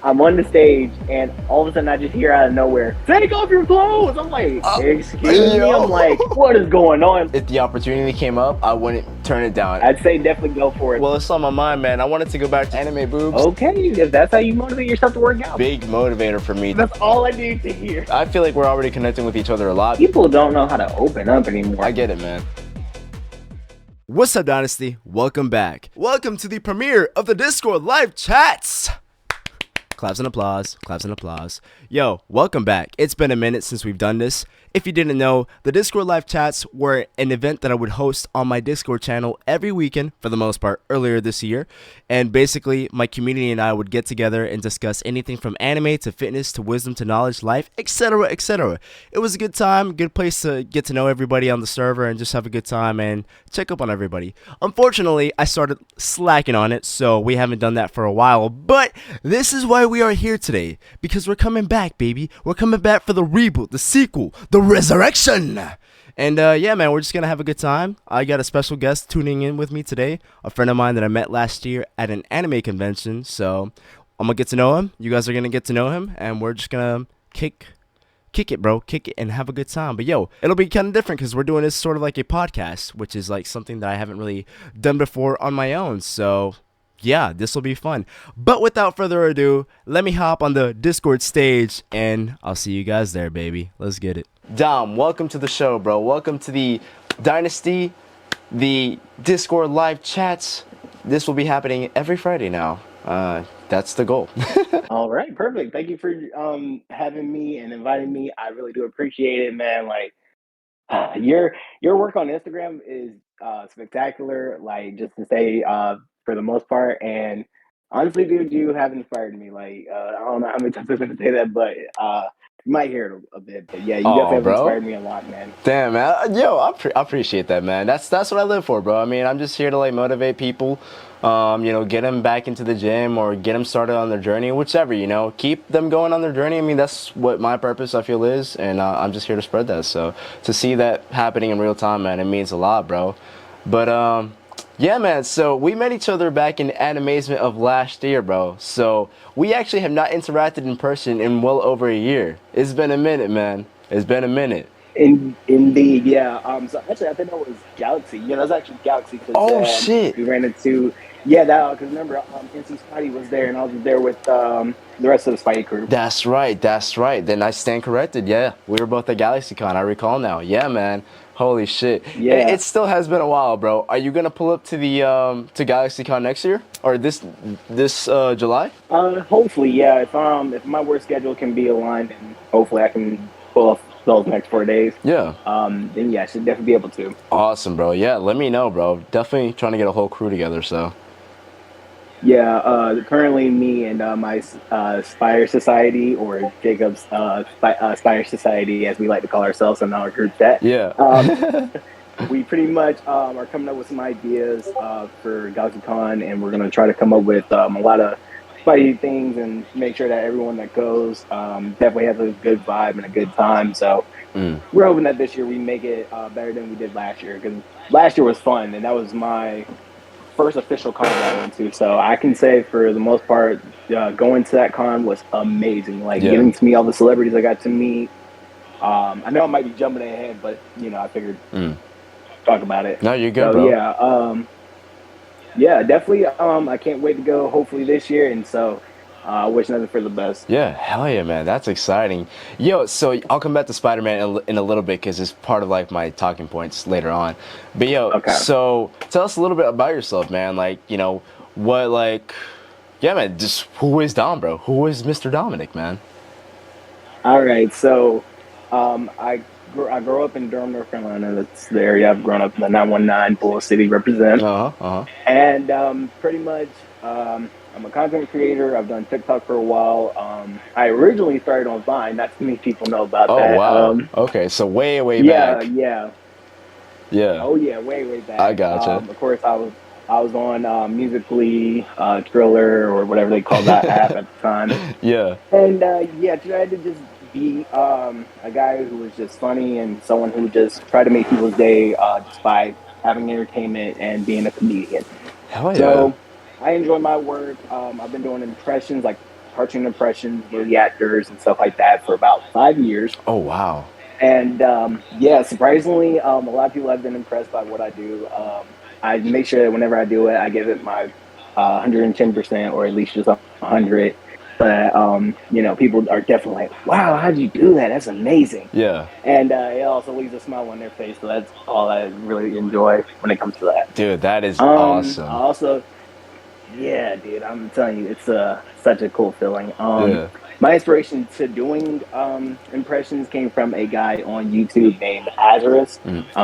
I'm on the stage, and all of a sudden I just hear out of nowhere, "Take off your clothes!" I'm like, "Excuse me?" I'm Yo. like, "What is going on?" If the opportunity came up, I wouldn't turn it down. I'd say definitely go for it. Well, it's on my mind, man. I wanted to go back to anime boobs. Okay, if that's how you motivate yourself to work out, Big motivator for me. that's all I need to hear. I feel like we're already connecting with each other a lot. People don't know how to open up anymore. I get it, man. What's up, Dynasty? Welcome back. Welcome to the premiere of the Discord live chats. Claps and applause, claps and applause. Yo, welcome back. It's been a minute since we've done this. If you didn't know, the Discord live chats were an event that I would host on my Discord channel every weekend, for the most part, earlier this year. And basically, my community and I would get together and discuss anything from anime to fitness to wisdom to knowledge, life, etc., etc. It was a good time, good place to get to know everybody on the server and just have a good time and check up on everybody. Unfortunately, I started slacking on it, so we haven't done that for a while. But this is why we are here today, because we're coming back, baby. We're coming back for the reboot, the sequel, the resurrection. And yeah, man, we're just gonna have a good time. I got a special guest tuning in with me today, a friend of mine that I met last year at an anime convention. So I'm gonna get to know him. You guys are gonna get to know him, and we're just gonna kick it, bro. Kick it and have a good time. But yo, it'll be kind of different because we're doing this sort of like a podcast, which is like something that I haven't really done before on my own. So yeah, this will be fun. But without further ado, let me hop on the Discord stage and I'll see you guys there, baby. Let's get it. Dom, welcome to the show, bro. Welcome to the Dynasty, the Discord live chats. This will be happening every Friday now. That's the goal. All right, perfect. Thank you for having me and inviting me. I really do appreciate it, man. Like your work on Instagram is spectacular. Like just to say, for the most part, and honestly, dude, you have inspired me. Like I don't know how many times I'm gonna say that, but you might hear it a bit. But yeah, you definitely have inspired me a lot, man. Damn, man. Yo, I appreciate that, man. That's what I live for, bro. I mean, I'm just here to like motivate people. Get them back into the gym or get them started on their journey, whichever, keep them going on their journey. I mean, that's what my purpose, I feel, is, and I'm just here to spread that. So to see that happening in real time, man, it means a lot, bro. But yeah, man, so we met each other back in Animazement of last year, bro. So we actually have not interacted in person in well over a year. It's been a minute, man. It's been a minute. Indeed, yeah. So actually, I think that was Galaxy. Yeah, that was actually Galaxy. Shit. We ran into, yeah, that, because remember, NC Spidey was there, and I was there with the rest of the Spidey crew. That's right. Then I stand corrected. Yeah, we were both at GalaxyCon. I recall now. Yeah, man. Holy shit. Yeah. It still has been a while, bro. Are you gonna pull up to the to GalaxyCon next year or this July? Hopefully, yeah. If my work schedule can be aligned, and hopefully I can pull off those next 4 days. Yeah. Then yeah, I should definitely be able to. Awesome, bro. Yeah, let me know, bro. Definitely trying to get a whole crew together. So. Yeah, currently me and my Spire Society, or Jacob's Spire Society, as we like to call ourselves in our group chat. Yeah. We pretty much are coming up with some ideas for GalaxyCon, and we're going to try to come up with a lot of Spidey things and make sure that everyone that goes definitely has a good vibe and a good time. So we're hoping that this year we make it better than we did last year, because last year was fun, and that was my first official con I went to, so I can say for the most part, going to that con was amazing. Like getting to meet all the celebrities I got to meet. I know I might be jumping ahead, but I figured talk about it. No, you're good, so, bro. Yeah, definitely. I can't wait to go. Hopefully this year, and so. Wish nothing for the best. Yeah, hell yeah, man. That's exciting. Yo, so I'll come back to Spider-Man in a little bit because it's part of like my talking points later on. But yo, So tell us a little bit about yourself, man. Like, what, like, yeah, man, just who is Dom, bro? Who is Mr. Dominic, man? All right, so I grew up in Durham, North Carolina. That's the area I've grown up in, the 919 Bull City represent. And pretty much I'm a content creator. I've done TikTok for a while. I originally started on Vine. Not too many people know about that. Oh, wow. Okay, so way back. Yeah. Oh, yeah, way back. I gotcha. Of course, I was on Musically, Triller, or whatever they call that app at the time. Yeah. And, tried to just be a guy who was just funny and someone who just tried to make people's day just by having entertainment and being a comedian. Hell yeah. So I enjoy my work. I've been doing impressions, like cartoon impressions, movie actors, and stuff like that for about 5 years. Oh wow. And yeah, surprisingly, a lot of people have been impressed by what I do. I make sure that whenever I do it, I give it my 110%, or at least just 100. But people are definitely like, "Wow, how did you do that? That's amazing!" Yeah. And it also leaves a smile on their face. So that's all I really enjoy when it comes to that. Dude, that is I awesome. also, yeah, dude, I'm telling you, it's such a cool feeling. Yeah. My inspiration to doing impressions came from a guy on YouTube named Azarus.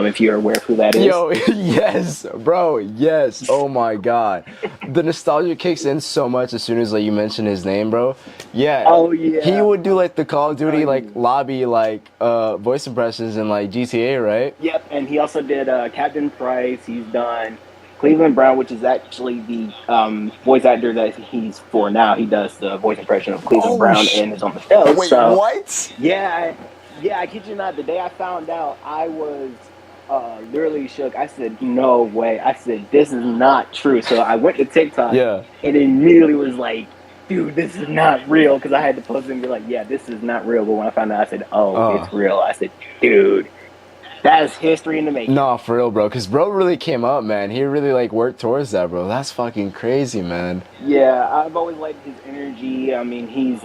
If you're aware of who that is. Yo, yes, bro, yes. Oh my god. The nostalgia kicks in so much as soon as like you mention his name, bro. Yeah. Oh yeah. He would do like the Call of Duty like lobby like voice impressions in like GTA, right? Yep, and he also did Captain Price. He's done Cleveland Brown, which is actually the voice actor that he's for now. He does the voice impression of Cleveland Brown and is on the show. Wait, so, what? Yeah, I kid you not. The day I found out, I was literally shook. I said, "No way!" I said, "This is not true." So I went to TikTok, Yeah. and it immediately was like, "Dude, this is not real." Because I had to post it and be like, "Yeah, this is not real." But when I found out, I said, "Oh, it's real." I said, "Dude." That's history in the making. No, for real, bro. Because bro really came up, man. He really like worked towards that, bro. That's fucking crazy, man. Yeah, I've always liked his energy. I mean, he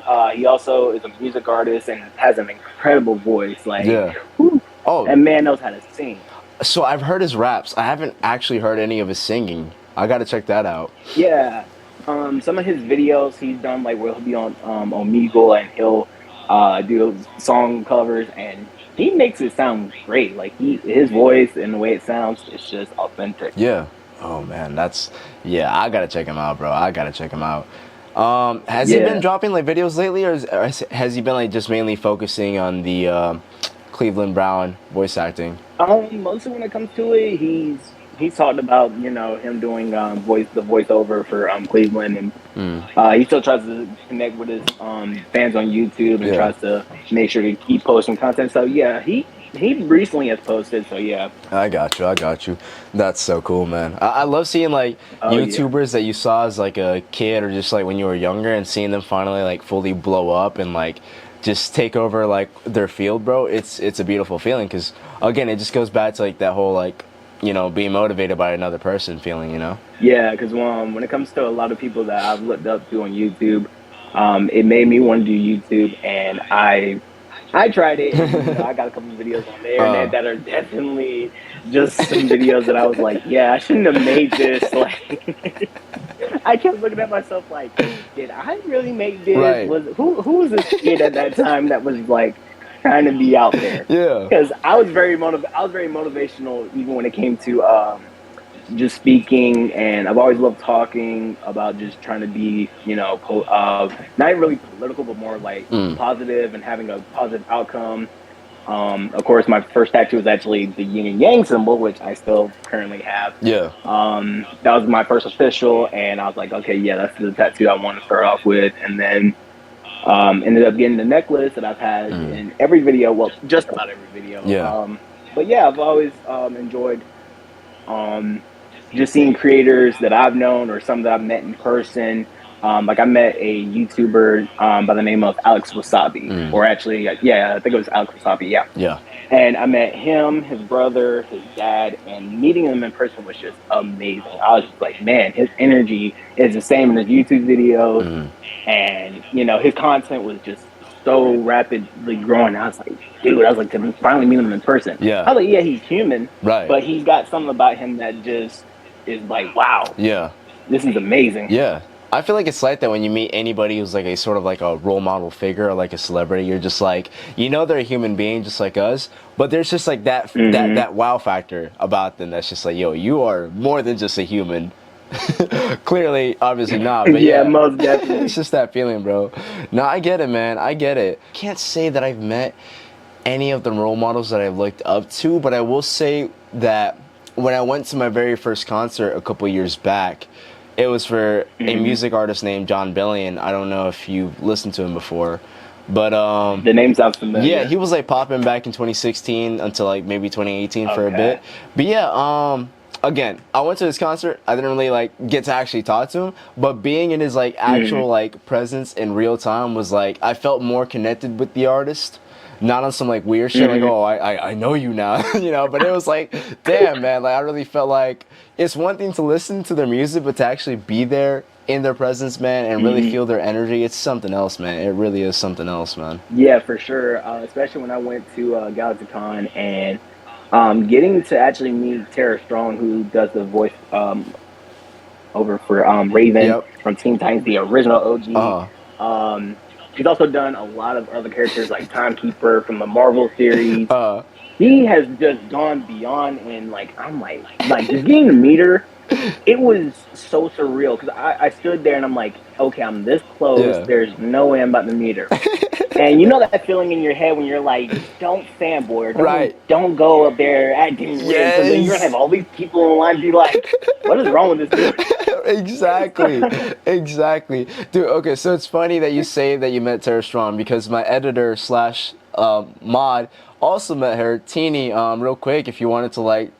also is a music artist and has an incredible voice. Like, Yeah. Whew, Oh, that man knows how to sing. So I've heard his raps. I haven't actually heard any of his singing. I gotta check that out. Yeah, some of his videos he's done, like where he'll be on Omegle, and he'll do song covers, and he makes it sound great. Like his voice and the way it sounds, it's just authentic. Yeah. Oh man, I gotta check him out, bro. I gotta check him out. Has he been dropping like videos lately, or has he been like just mainly focusing on the Cleveland Brown voice acting? Mostly when it comes to it, he's talked about him doing the voiceover for Cleveland, and he still tries to connect with his fans on YouTube and tries to make sure to keep posting content. So yeah, he recently has posted. So yeah, I got you. That's so cool, man. I love seeing like YouTubers that you saw as like a kid or just like when you were younger, and seeing them finally like fully blow up and like just take over like their field, bro. It's a beautiful feeling, because again, it just goes back to like that whole like being motivated by another person feeling, Yeah, because when it comes to a lot of people that I've looked up to on YouTube, it made me want to do YouTube, and I tried it. And, I got a couple of videos on there that are definitely just some videos that I was like, yeah, I shouldn't have made this. Like, I kept looking at myself like, did I really make this? Right. Who was this kid at that time that was like trying to be out there? Yeah. Because I was very motivational even when it came to just speaking, and I've always loved talking about just trying to be, not even really political, but more like positive and having a positive outcome. Of course, my first tattoo was actually the yin and yang symbol, which I still currently have. Yeah. That was my first official, and I was like, okay, yeah, that's the tattoo I want to start off with. And then ended up getting the necklace that I've had in every video, well, just about every video. Yeah. But yeah, I've always enjoyed just seeing creators that I've known or some that I've met in person. Like I met a YouTuber by the name of Alex Wasabi, or actually, yeah, I think it was Alex Wasabi, yeah. Yeah. And I met him, his brother, his dad, and meeting them in person was just amazing. I was just like, man, his energy is the same in his YouTube videos, and his content was just so rapidly growing. I was like, dude, to finally meet him in person. Yeah. I was like, yeah, he's human, right? But he's got something about him that just is like, wow, yeah, this is amazing. Yeah. I feel like it's like that when you meet anybody who's like a sort of like a role model figure or like a celebrity. You're just like, they're a human being just like us, but there's just like that that wow factor about them that's just like, yo, you are more than just a human. Clearly, obviously not, but yeah, most definitely. It's just that feeling, bro. No, I get it, man. I get it. Can't say that I've met any of the role models that I've looked up to, but I will say that when I went to my very first concert a couple years back, it was for a music artist named John Billion. I don't know if you've listened to him before, but the name sounds familiar. Yeah, he was like popping back in 2016 until like maybe 2018 for a bit. But yeah, again, I went to his concert. I didn't really like get to actually talk to him, but being in his like Mm-hmm. actual like presence in real time was like I felt more connected with the artist. Not on some like weird shit like, Mm-hmm. oh, I know you now, you know, but it was like, damn, man, like I really felt like it's one thing to listen to their music, but to actually be there in their presence, man, and really Mm-hmm. feel their energy, it's something else, man. It really is something else, man. Yeah, for sure. Especially when I went to GalaxyCon and getting to actually meet Tara Strong, who does the voice over for Raven Yep. from Teen Titans, the original OG. Uh, She's also done a lot of other characters like Timekeeper from the Marvel series. uh, He has just gone beyond, and like I'm like just getting to meet her. It was so surreal because I stood there and I'm like, okay, I'm this close. yeah. There's no way I'm about to meet her. And you know that feeling in your head when you're like, don't fanboy or don't Right. don't go up there acting weird because then you're gonna have Yes. all these people in line be like, what is wrong with this Exactly, dude? exactly, dude. Okay, so it's funny that you say that you met Tara Strong because my editor slash mod also met her. Teeny, real quick, if you wanted to like,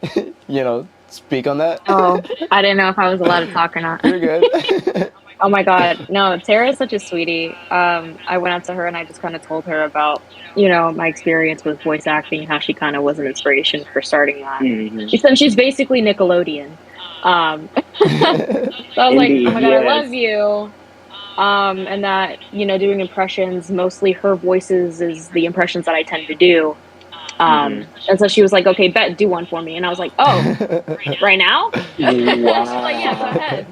speak on that. Oh, I didn't know if I was allowed to talk or not. You're good. Oh my God. No, Tara is such a sweetie. I went up to her and I just kind of told her about, my experience with voice acting, how she kind of was an inspiration for starting that. Mm-hmm. She said she's basically Nickelodeon. So I was like, oh Indeed, my God, I yes. love you. And that, doing impressions, mostly her voices is the impressions that I tend to do. Mm-hmm. And so she was like, okay, bet, do one for me. And I was like, oh, right now? She's like, yeah, go Wow. ahead.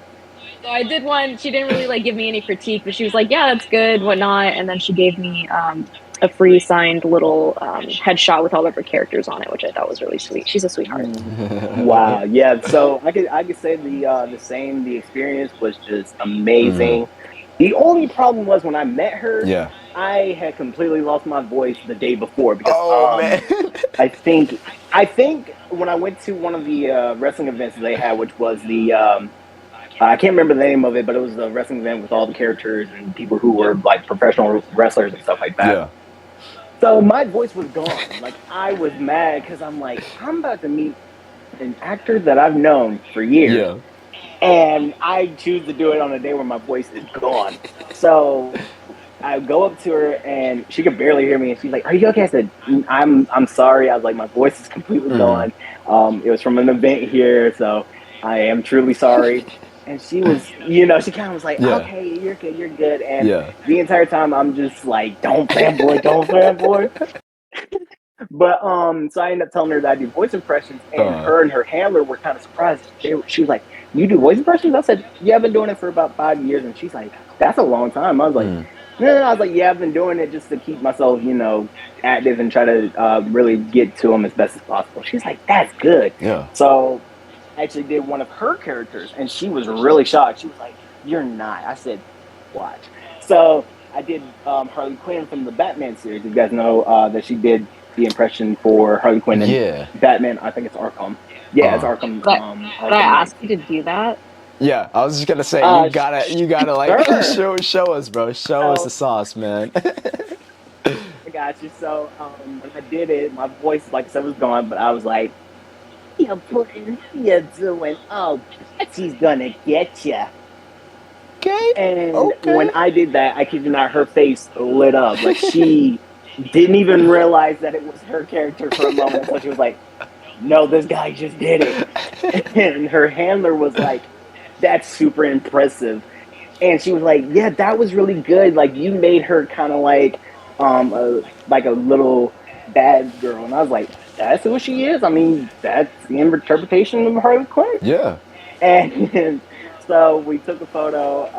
So I did one. She didn't really like give me any critique, but she was like, "Yeah, that's good, whatnot." And then she gave me a free signed little headshot with all of her characters on it, which I thought was really sweet. She's a sweetheart. Wow. Yeah. So I could say the same. The experience was just Mhm. amazing. The only problem was when I met her, Yeah. I had completely lost my voice the day before because Oh man. I think when I went to one of the wrestling events they had, which was the I can't remember the name of it, but it was a wrestling event with all the characters and people who were like professional wrestlers and stuff like that. Yeah. So my voice was gone. Like I was mad because I'm like, I'm about to meet an actor that I've known for years, Yeah. and I choose to do it on a day where my voice is gone. So I go up to her and she could barely hear me, and she's like, "Are you okay?" I said, I'm sorry." I was like, "My voice is completely Mhm. gone. It was from an event here, so I am truly sorry." And she was, she kind of was like, Yeah. "Okay, you're good, you're good." And Yeah. the entire time, I'm just like, "Don't fanboy, don't fanboy." But so I ended up telling her that I do voice impressions, and her handler were kind of surprised. She was like, "You do voice impressions?" I said, "Yeah, I've been doing it for about 5 years." And she's like, "That's a long time." I was like, Mm. "No." I was like, "Yeah, I've been doing it just to keep myself, active and try to really get to them as best as possible." She's like, "That's good." Yeah. So I actually did one of her characters, and she was really shocked. She was like, "You're not." I said, "Watch." So I did Harley Quinn from the Batman series. You guys know that she did the impression for Harley Quinn and Yeah. Batman. I think it's Arkham. Yeah, it's Uh. Arkham. But could I Arkham Knight. ask you to do that? Yeah. I was just gonna say you gotta like Sure. show us, bro. Show us the So sauce, man. I got you. So when I did it, my voice, like I said, was gone, but I was like, "You putting, you doing? Oh, Betsy's gonna get you." Okay. And when Okay. I did that, I kid you not, her face lit up. Like she didn't even realize that it was her character for a moment until she was like, "No, this guy just did it." And her handler was like, "That's super impressive." And she was like, "Yeah, that was really good. Like you made her kind of like a little bad girl." And I was like, "That's who she is. I mean, that's the interpretation of Harley Quinn." Yeah. And so we took a photo.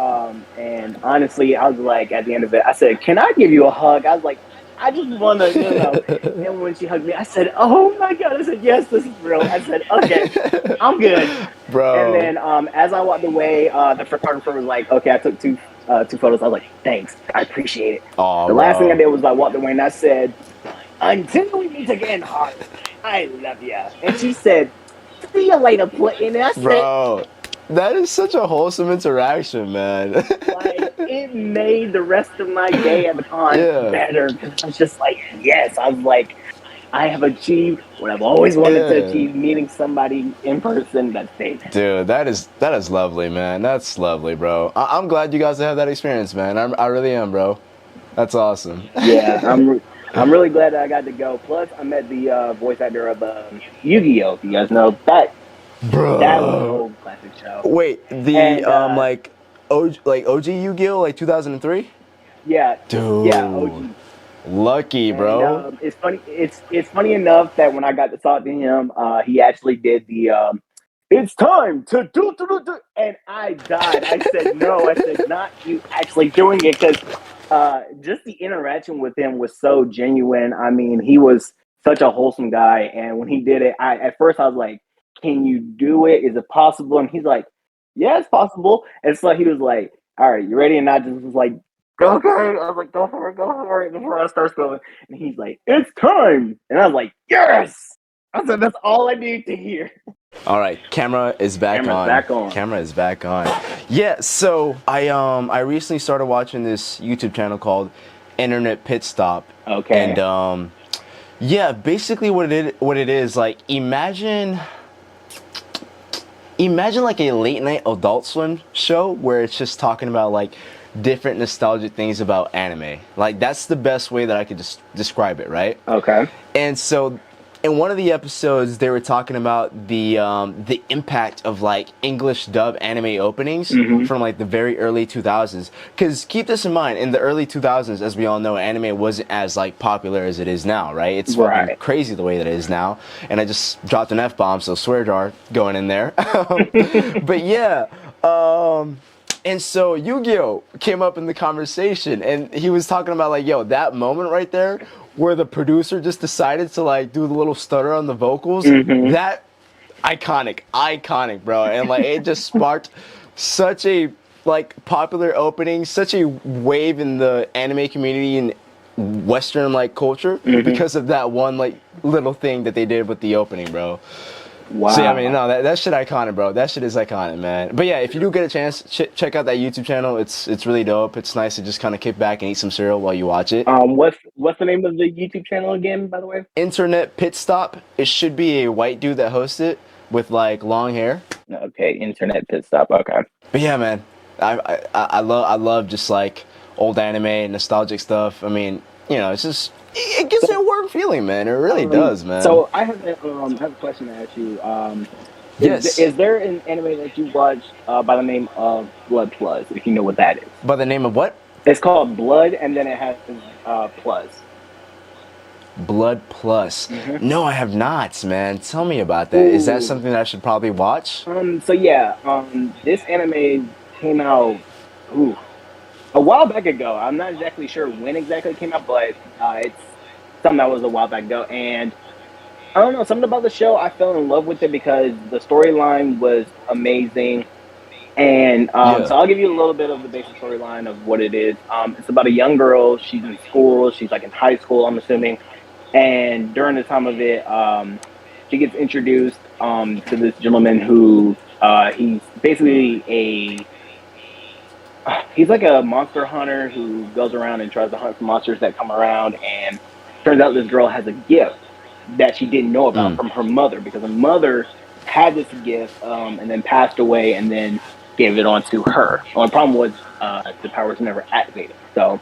And honestly, I was like, at the end of it, I said, "Can I give you a hug?" I was like, "I just want to." And when she hugged me, I said, "Oh my God." I said, "Yes, this is real." I said, "Okay, I'm good." And Bro. then as I walked away, the photographer was like, "Okay, I took two photos." I was like, "Thanks, I appreciate it." Oh, The last thing I bro. did was I walked away and I said, "Until we meet again, Harley, I love ya." And she said, "See you later, Clinton." And I said, Bro. That is such a wholesome interaction, man. like, it made the rest of my day at the con Yeah. better because I was just like, yes. I was like, I have achieved what I've always wanted to Yeah. achieve, meeting somebody in person that's famous. Dude, that is lovely, man. That's lovely, bro. I'm glad you guys have that experience, man. I really am, bro. That's awesome. Yeah, I'm really glad that I got to go. Plus, I met the voice actor of Yu-Gi-Oh. If you guys know that, that was an Bro. old classic show. Wait, the And OG Yu-Gi-Oh, like 2003? yeah, yeah, Dude. OG. Lucky, And bro. it's funny. It's funny enough that when I got to talk to him, he actually did the "It's time to do," and I died. I said no. I said not you actually doing it because just the interaction with him was so genuine. I mean, he was such a wholesome guy, and when he did it, I at first I was like, "Can you do it? Is it possible?" And he's like, "Yeah, it's possible." And so he was like, "All right, you ready?" And I just was like, okay. I was like, go for it before I start spelling. And he's like, it's time. And I was like, yes. I said, that's all I need to hear. All right, camera is back Camera's on. back on. Camera is back on. Yeah, so I recently started watching this YouTube channel called Internet Pit Stop. Okay. And yeah, basically what it is, like imagine like a late night Adult Swim show where it's just talking about like different nostalgic things about anime. Like that's the best way that I could just describe it, right? Okay. And so in one of the episodes they were talking about the impact of like English dub anime openings from like the very early 2000s, cuz keep this in mind, in the early 2000s, as we all know, anime wasn't as like popular as it is now, right? It's fucking Right. crazy the way that it is now. And I just dropped an F-bomb, so swear jar going in there. But yeah, and so Yu-Gi-Oh came up in the conversation, and he was talking about like, yo, that moment right there where the producer just decided to like do the little stutter on the vocals, that iconic, bro. And like it just sparked such a like popular opening, such a wave in the anime community and Western like culture because of that one like little thing that they did with the opening, bro. Wow. So yeah, I mean, no, that shit iconic, bro. That shit is iconic, man. But yeah, if you do get a chance, check out that YouTube channel. It's really dope. It's nice to just kind of kick back and eat some cereal while you watch it. What's the name of the YouTube channel again, by the way? Internet Pit Stop. It should be a white dude that hosts it with like long hair. Okay, Internet Pit Stop. Okay. But yeah, man, I love just like old anime, nostalgic stuff. I mean, you know, it's just it gives you a warm feeling, man. It really does, man. So I have a question to ask you. Yes. Is there an anime that you watched by the name of Blood Plus, if you know what that is? By the name of what? It's called Blood, and then it has Plus. Blood Plus. No, I have not, man. Tell me about that. Is that Ooh. something that I should probably watch? So yeah, this anime came out a while back ago. I'm not exactly sure when exactly it came out, but it's something that was a while back ago. And I don't know, something about the show, I fell in love with it because the storyline was amazing. And Yeah. so I'll give you a little bit of the basic storyline of what it is. It's about a young girl. She's in school. She's like in high school, I'm assuming. And during the time of it, she gets introduced to this gentleman who he's basically he's like a monster hunter who goes around and tries to hunt for monsters that come around. And turns out this girl has a gift that she didn't know about from her mother, because her mother had this gift and then passed away and then gave it on to her. Well, the problem was the power was never activated. So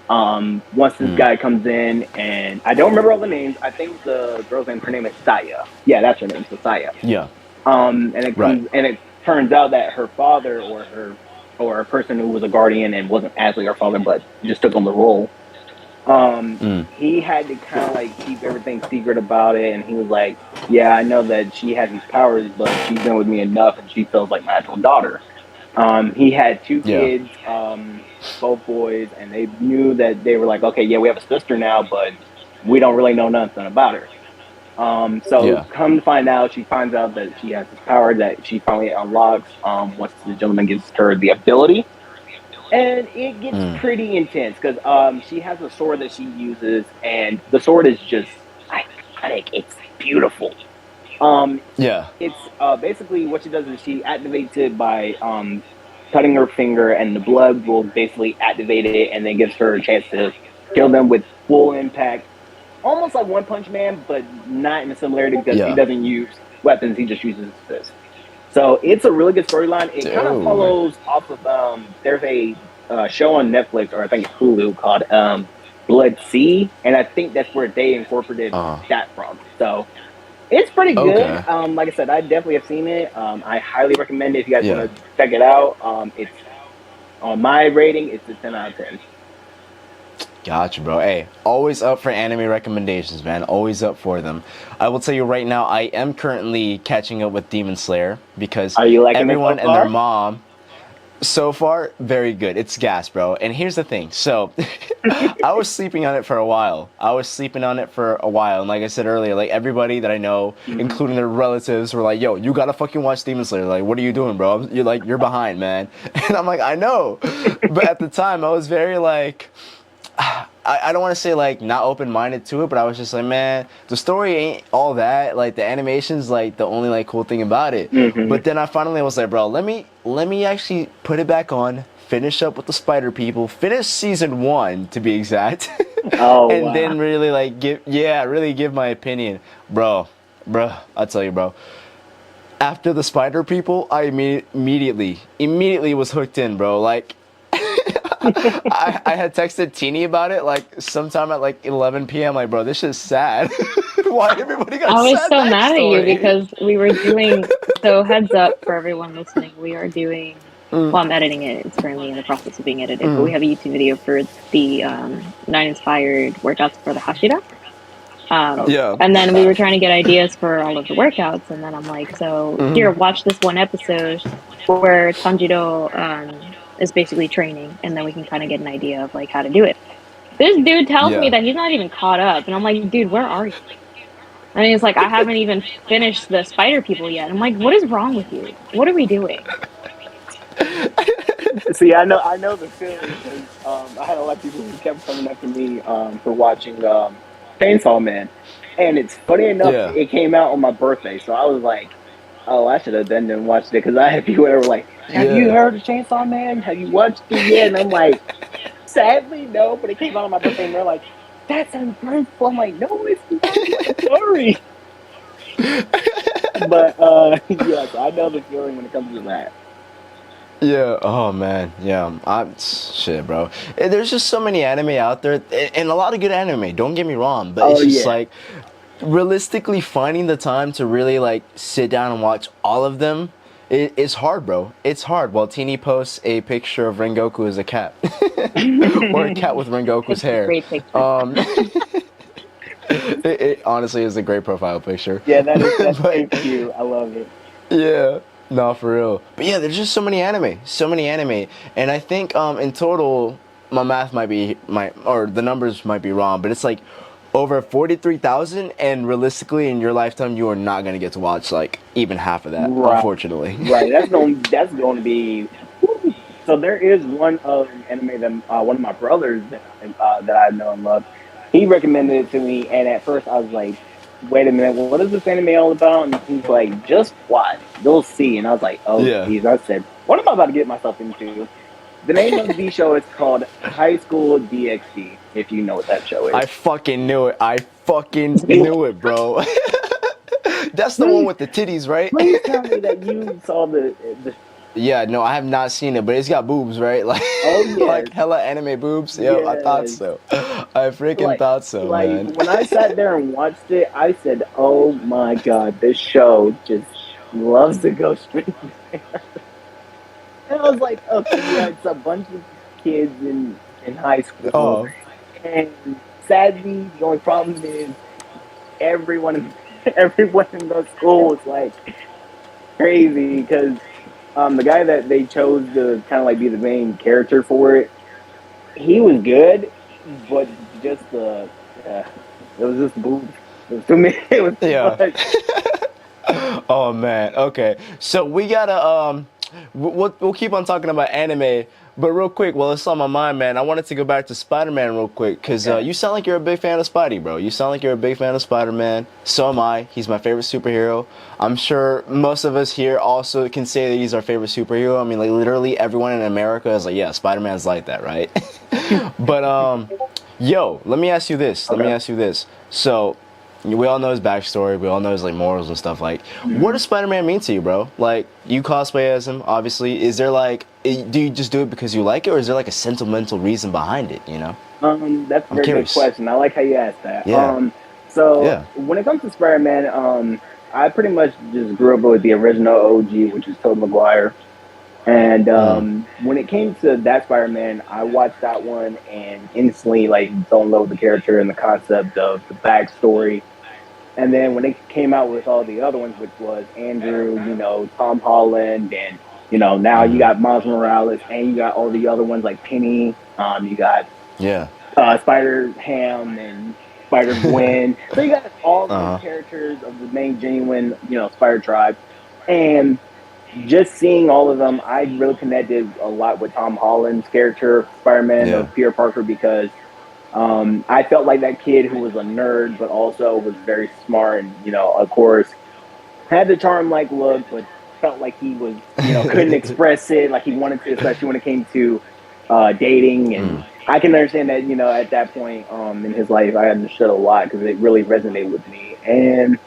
once this guy comes in, and I don't remember all the names. I think the girl's name, her name is Saya. Yeah, that's her name, so Saya. Yeah. And it comes, and it turns out that her father or a person who was a guardian and wasn't actually her father, but just took on the role. He had to kind of like keep everything secret about it, and he was like, "Yeah, I know that she has these powers, but she's been with me enough, and she feels like my actual daughter." He had two kids, both boys, and they knew that they were like, "Okay, yeah, we have a sister now, but we don't really know nothing about her." Come to find out, she finds out that she has this power that she finally unlocks once the gentleman gives her the ability. And it gets pretty intense because she has a sword that she uses, and the sword is just iconic. It's beautiful. It's basically what she does is she activates it by cutting her finger, and the blood will basically activate it, and then gives her a chance to kill them with full impact. almost like One Punch Man, but not in a similarity because he Yeah. doesn't use weapons; he just uses his fist. So it's a really good storyline. It kind of Dude. follows off of there's a show on Netflix or I think it's Hulu called Blood Sea, and I think that's where they incorporated that from. So it's pretty good. Okay. Like I said, I definitely have seen it. I highly recommend it if you guys Yeah. want to check it out. It's on my rating. It's a 10 out of 10. Gotcha, bro. Hey, always up for anime recommendations, man. Always up for them. I will tell you right now, I am currently catching up with Demon Slayer because Are you liking it so everyone and their far? mom. So far, very good. It's gas, bro. And here's the thing. So, I was sleeping on it for a while. And like I said earlier, like everybody that I know, including their relatives, were like, yo, you gotta fucking watch Demon Slayer. Like, what are you doing, bro? You're behind, man. And I'm like, I know. But at the time, I was very like, I don't want to say like not open-minded to it, but I was just like, man, the story ain't all that. Like the animation's like the only like cool thing about it. But then I finally was like, bro, let me actually put it back on, finish up with the Spider People, finish season 1 to be exact, Oh and wow! then really like really give my opinion, bro. I'll tell you, bro. After the Spider People, I immediately was hooked in, bro. Like. I had texted Teeny about it like sometime at like 11 p.m. Like, bro, this is sad. Why everybody got I was sad so mad at you backstory? because we were doing. So heads up for everyone listening, we are doing. Well, I'm editing it. It's currently in the process of being edited, but we have a YouTube video for the 9 inspired workouts for the Hashira. Yeah. And then we were trying to get ideas for all of the workouts, and then I'm like, so here, watch this one episode where Tanjiro is basically training, and then we can kind of get an idea of like how to do it. This dude tells me Yeah. that he's not even caught up, and I'm like, dude, where are you? And he's like, I haven't even finished the Spider People yet. I'm like, what is wrong with you? What are we doing? See, I know the feeling because I had a lot of people who kept coming up to me for watching Chainsaw Man, and it's funny enough, Yeah. it came out on my birthday, so I was like, oh, I should have then and watched it because I had people that were like, have you Yeah. heard of Chainsaw Man? Have you watched it yet? And I'm like, sadly, no, but it came out on my birthday, and they're like, that's ungrateful. I'm like, no, it's not. I'm sorry. But yeah, so I know the feeling when it comes to that. Yeah. Oh man. Yeah. I'm shit, bro. There's just so many anime out there, and a lot of good anime. Don't get me wrong, but Oh it's just yeah, like realistically finding the time to really like sit down and watch all of them. It's hard, bro. It's hard. Well, Teeny posts a picture of Rengoku as a cat, or a cat with Rengoku's It's a hair. great picture. It honestly is a great profile picture. yeah, that's But cute. I love it. yeah, no, for real. But yeah, there's just so many anime, and I think in total, my math might be or the numbers might be wrong, but it's like over 43,000, and realistically, in your lifetime, you are not gonna get to watch like even half of that, Right, unfortunately. right. That's going to be. So there is one anime that one of my brothers that I know and love. He recommended it to me, and at first I was like, "Wait a minute, what is this anime all about?" And he's like, "Just watch, you'll see." And I was like, "Oh, Yeah. geez." I said, "What am I about to get myself into?" The name of the show is called High School DxD. If you know what that show is, I fucking knew it. I fucking knew it, bro. That's the one please, with the titties, right? please tell me that you saw the. Yeah, no, I have not seen it, but it's got boobs, right? Like, Oh yes, like hella anime boobs. Yep, I thought yes. so. I freaking like thought so, like man. when I sat there and watched it, I said, "Oh my god, this show just loves to go straight there." And I was like, "Okay, yeah, it's a bunch of kids in high school, Oh, and sadly, the only problem is everyone in everyone in the school is like crazy because the guy that they chose to kind of like be the main character for it, he was good, but just it was just boobs. It was too many. It was too yeah. much. Oh man. Okay. So we gotta we'll keep on talking about anime, but real quick, while it's on my mind, man, I wanted to go back to Spider-Man real quick because Okay. you sound like you're a big fan of Spidey, bro. You sound like you're a big fan of Spider-Man. So am I. He's my favorite superhero. I'm sure most of us here also can say that he's our favorite superhero. I mean, like literally everyone in America is like, yeah, Spider-Man's like that, right? But Yo, let me ask you this. Okay. So, we all know his backstory. We all know his like morals and stuff. Like, what does Spider-Man mean to you, bro? Like, you cosplay as him, obviously. Is there like, do you just do it because you like it, or is there like a sentimental reason behind it? You know, That's a I'm very good curious. question. I like how you asked that. Yeah, So yeah. when it comes to Spider-Man, I pretty much just grew up with the original OG, which is Tobey Maguire. And Mm, when it came to that Spider-Man, I watched that one and instantly like fell in love with the character and the concept of the backstory. And then when they came out with all the other ones, which was Andrew, Tom Holland, and now you got Miles Morales, and you got all the other ones like Penny. You got yeah. Spider Ham and Spider Gwen. So you got all the Uh huh. characters of the main genuine, Spider Tribe, and just seeing all of them, I really connected a lot with Tom Holland's character, Spider Man Yeah. of Peter Parker, because I felt like that kid who was a nerd, but also was very smart, and of course, had the charm like look, but felt like he was, couldn't express it like he wanted to, especially when it came to dating. And I can understand that, at that point in his life, I understood a lot because it really resonated with me. And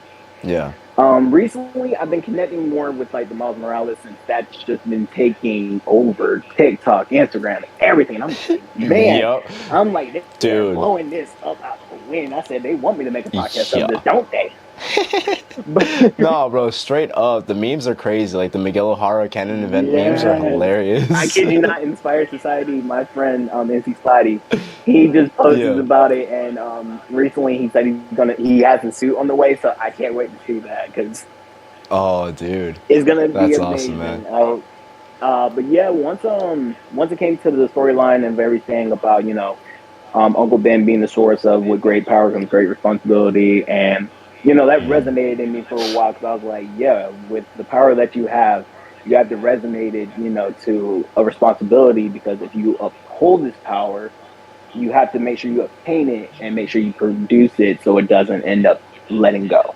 Yeah. recently, I've been connecting more with like the Miles Morales since that's just been taking over TikTok, Instagram, everything. And I'm like, man, Yup. I'm like, they are Dude. blowing this up out the wind. I said they want me to make a podcast of this, Yeah. don't they? But No, bro, straight up, the memes are crazy. Like the Miguel O'Hara canon event memes are yes, I hilarious. kid you not. Inspired Society, my friend NC Spidey, he just posted Yeah. about it, and recently he said he has a suit on the way, so I can't wait to see that because Oh, dude, it's gonna be that's awesome, man. amazing. But yeah, once it came to the storyline of everything about Uncle Ben being the source of with great power comes great responsibility, and that resonated in me for a while because I was like, yeah, with the power that you have to resonate it, to a responsibility because if you uphold this power, you have to make sure you obtain it and make sure you produce it so it doesn't end up letting go.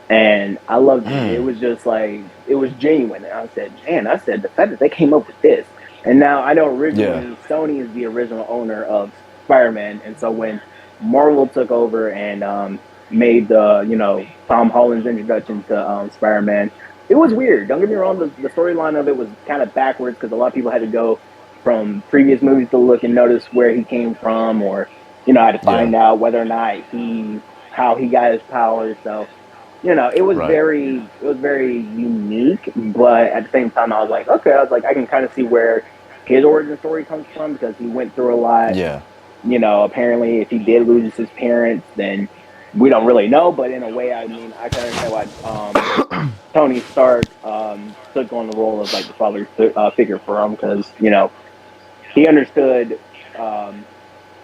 And I loved it. It was just like it was genuine. And I said, man, I said the fact that they came up with this. And now I know Yeah. originally Sony is the original owner of Spider-Man, and so when Marvel took over and made the Tom Holland's introduction to Spider-Man, it was weird. Don't get me wrong, the storyline of it was kind of backwards because a lot of people had to go from previous movies to look and notice where he came from, or had to Yeah. find out whether or not how he got his powers. So it was Right. very unique, but at the same time, I was like, okay, I was like, I can kind of see where his origin story comes from because he went through a lot. Yeah. Apparently, if he did lose his parents, then we don't really know. But in a way, I mean, I can understand why Tony Stark took on the role of like the father figure for him because he understood um,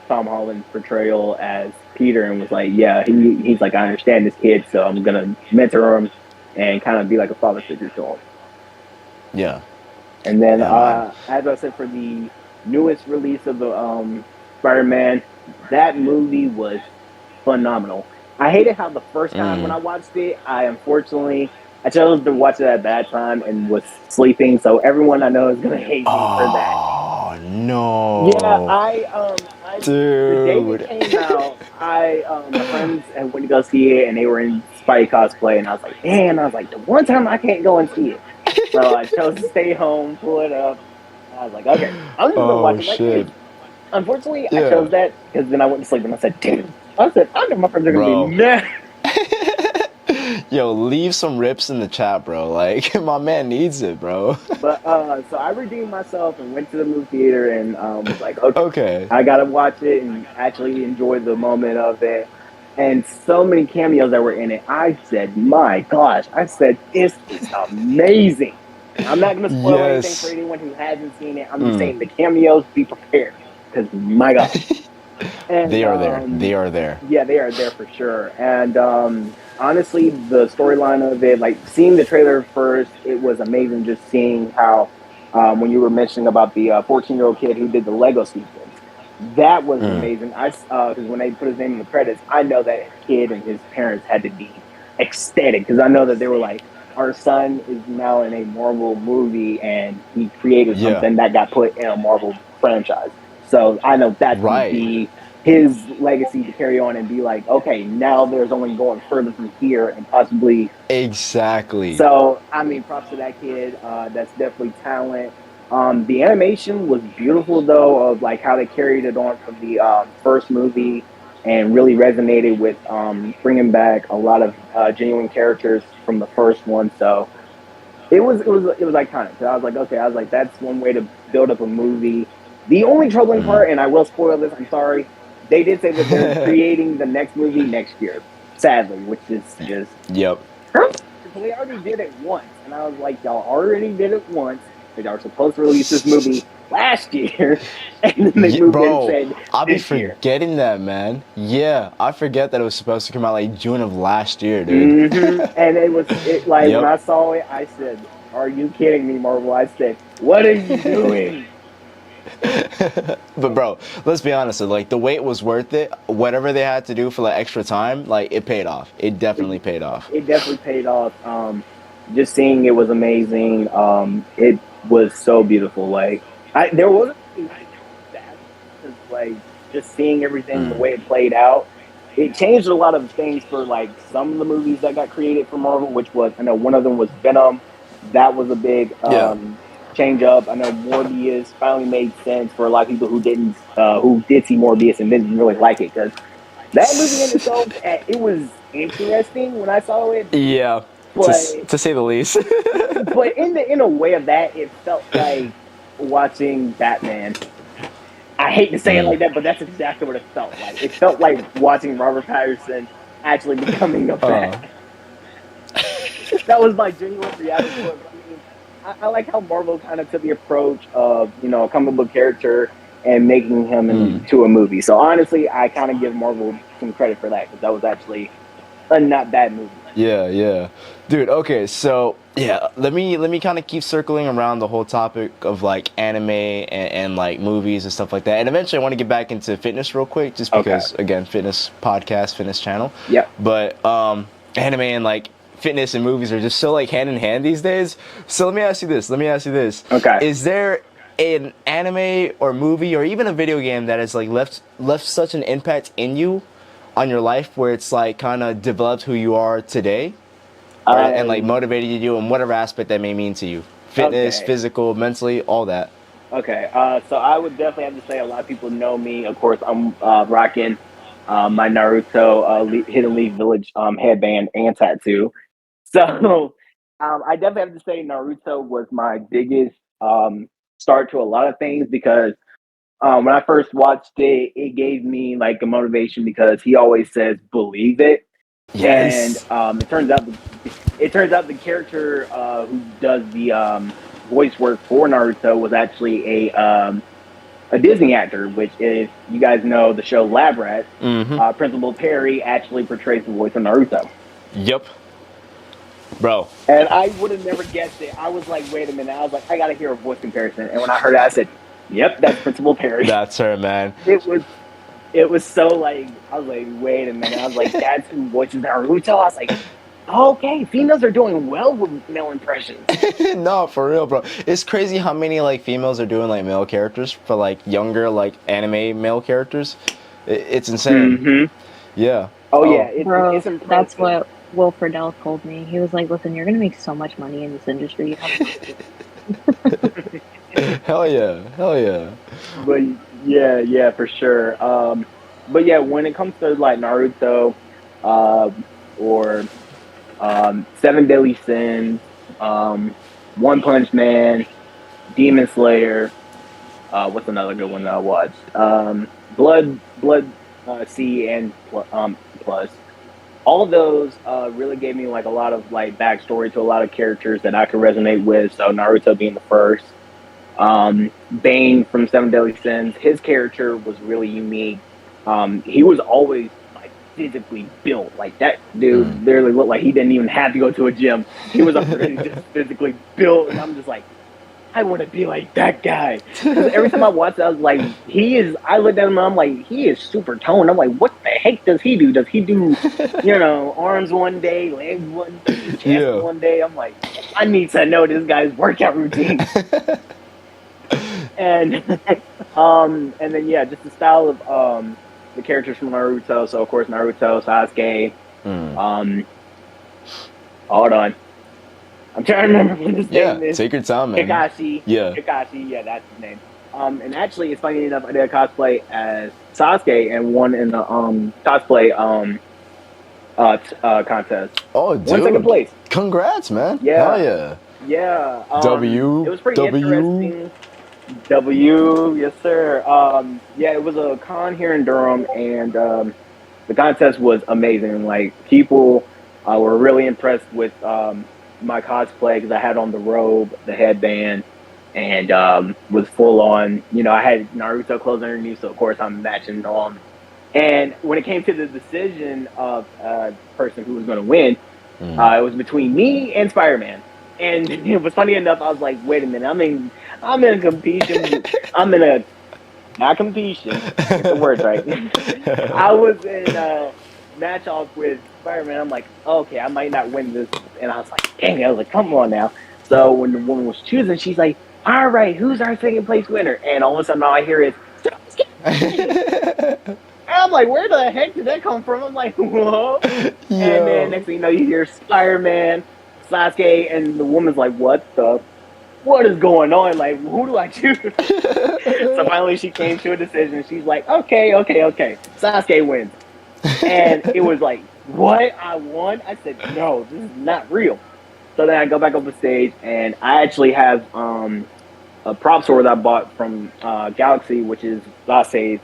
Tom Holland's portrayal as Peter and was like, yeah, he's like, I understand this kid, so I'm gonna mentor him and kind of be like a father figure to him. Yeah. And then, Yeah, man. as I said, for the newest release of the Spider-Man, that movie was phenomenal. I hated how the first time when I watched it, I chose to watch it at that time and was sleeping. So everyone I know is gonna hate me for that. Oh Yeah, no, I the day it dude. came out, my friends and went to go see it, and they were in Spidey cosplay, and I was like, damn, I was like, the one time I can't go and see it, so I chose to stay home, pull it up. I was like, okay, I'm just gonna watch Oh it like shit. kids. Unfortunately, I Yeah, chose that because then I went to sleep, and I said, damn, I know my friends are gonna be bro. mad. Yo, leave some rips in the chat, bro. Like my man needs it, bro. But so I redeemed myself and went to the movie theater and was like, okay, Okay. I gotta watch it and actually enjoy the moment of it. And so many cameos that were in it. I said, my gosh, I said, this is amazing. I'm not gonna spoil anything for Yes. anyone who hasn't seen it. I'm just saying the cameos, be prepared. Because my gosh. And They are there. They are there. yeah, they are there for sure. And honestly, the storyline of it, like seeing the trailer first, it was amazing. Just seeing how when you were mentioning about the 14-year-old kid who did the Lego sequence, that was amazing. I because when they put his name in the credits, I know that kid and his parents had to be ecstatic because I know that they were like, our son is now in a Marvel movie and he created Yeah. something that got put in a Marvel franchise. So I know that's going to Right. be his legacy to carry on and be like, okay, now there's only going further from here and possibly. Exactly. So I mean, props to that kid. That's definitely talent. The animation was beautiful though, of like how they carried it on from the first movie, and really resonated with bringing back a lot of genuine characters from the first one. So it was iconic. So I was like, okay, I was like, that's one way to build up a movie. The only troubling part, and I will spoil this, I'm sorry, they did say that they're creating the next movie next year, sadly, which is just Yep. they already did it once, and I was like, y'all already did it once. But y'all were supposed to release this movie last year, and then they moved it and Bro, said I'll be this year. forgetting that, man. Yeah, I forget that it was supposed to come out like June of last year, dude. And it like when Yep. I saw it, I said, "Are you kidding me, Marvel?" I said, "What are you doing?" But bro, let's be honest, like the wait was worth it. Whatever they had to do for like extra time, like it paid off. It definitely paid off. It definitely paid off. Just seeing it was amazing. It was so beautiful. Like there wasn't really that, because like just seeing everything the way it played out, it changed a lot of things for like some of the movies that got created for Marvel. Which was, I know one of them was Venom. That was a big Yeah. change up. I know Morbius finally made sense for a lot of people who did see Morbius and didn't really like it, because that movie in itself, it was interesting when I saw it, Yeah, but to say the least. but in a way of that, it felt like watching Batman. I hate to say it like that, but that's exactly what it felt like. It felt like watching Robert Pattinson actually becoming a Bat. That was my genuine reaction to it. But I mean, I like how Marvel kind of took the approach of, a comic book character and making him into a movie. So honestly, I kind of give Marvel some credit for that, because that was actually a not bad movie. Yeah, dude. Okay, so yeah, let me kind of keep circling around the whole topic of like anime and like movies and stuff like that. And eventually, I want to get back into fitness real quick, just because again, fitness podcast, fitness channel. Yep. But anime and like fitness and movies are just so like hand in hand these days. So let me ask you this. Okay. Is there an anime or movie or even a video game that has like left such an impact in you on your life, where it's like kind of developed who you are today, and like motivated you in whatever aspect that may mean to you? Fitness, physical, mentally, all that. Okay, so I would definitely have to say a lot of people know me. Of course, I'm rocking my Naruto Hidden Leaf Village headband and tattoo. So I definitely have to say Naruto was my biggest start to a lot of things, because when I first watched it, it gave me like a motivation, because he always says believe it, and Yes. it turns out the character who does the voice work for Naruto was actually a Disney actor, which, if you guys know the show Lab Rat, Principal Perry actually portrays the voice of Naruto. Yep. Bro. And I would have never guessed it. I was like, wait a minute. I was like, I got to hear a voice comparison. And when I heard it, I said, yep, that's Principal Perry. That's her, man. It was so like, I was like, wait a minute. I was like, that's who voices Naruto. I was like, okay, females are doing well with male impressions. No, for real, bro. It's crazy how many like females are doing like male characters for like younger like anime male characters. It's insane. Mm-hmm. Yeah. Oh yeah, Bro, it's impressive. that's what Will Friedle told me. He was like, listen, you're going to make so much money in this industry. You have to Hell yeah. But yeah, for sure. But yeah, when it comes to like Naruto, or Seven Deadly Sins, One Punch Man, Demon Slayer. What's another good one that I watched? Blood C and Plus. All of those really gave me like a lot of like backstory to a lot of characters that I could resonate with. So Naruto being the first. Bane from Seven Deadly Sins, his character was really unique. He was always like physically built. Like that dude literally looked like he didn't even have to go to a gym. He was already just physically built, and I'm just like, I want to be like that guy. Because every time I watched it, I was like, I looked at him and I'm like, he is super toned. I'm like, what the heck does he do? Does he do, arms one day, legs one day, chest one day? I'm like, I need to know this guy's workout routine. And and then yeah, just the style of the characters from Naruto. So of course Naruto, Sasuke. Um, hold on, I'm trying to remember what his Yeah, name is. take your time, man. Kakashi. Yeah. Kakashi. Yeah, that's his name. And actually, it's funny enough. I did a cosplay as Sasuke and won in the cosplay contest. Oh, Won second dude. place. Congrats, man. Hell Yeah, yeah. yeah. It W. was pretty W. interesting. W, yes sir. Yeah, it was a con here in Durham, and the contest was amazing. Like people were really impressed with my cosplay because I had on the robe, the headband, and was full on. You know, I had Naruto clothes underneath, so of course I'm matching on. And when it came to the decision of the person who was going to win, it was between me and Spider-Man. And it was funny enough. I was like, "Wait a minute! I'm in a competition. I'm in a not competition. Get the words right. I was in a match off with Spider-Man. I'm like, okay, I might not win this. And I was like, dang it. I was like, come on now. So when the woman was choosing, she's like, all right, who's our second place winner? And all of a sudden, all I hear is, and I'm like, where the heck did that come from? I'm like, whoa. And then next thing you know, you hear Spider-Man, Sasuke, and the woman's like, what is going on? Like, who do I choose? So finally she came to a decision. She's like, okay. Sasuke wins. And it was like, what? I won? I said, no, this is not real. So then I go back up the stage, and I actually have a prop sword that I bought from Galaxy, which is Lasse's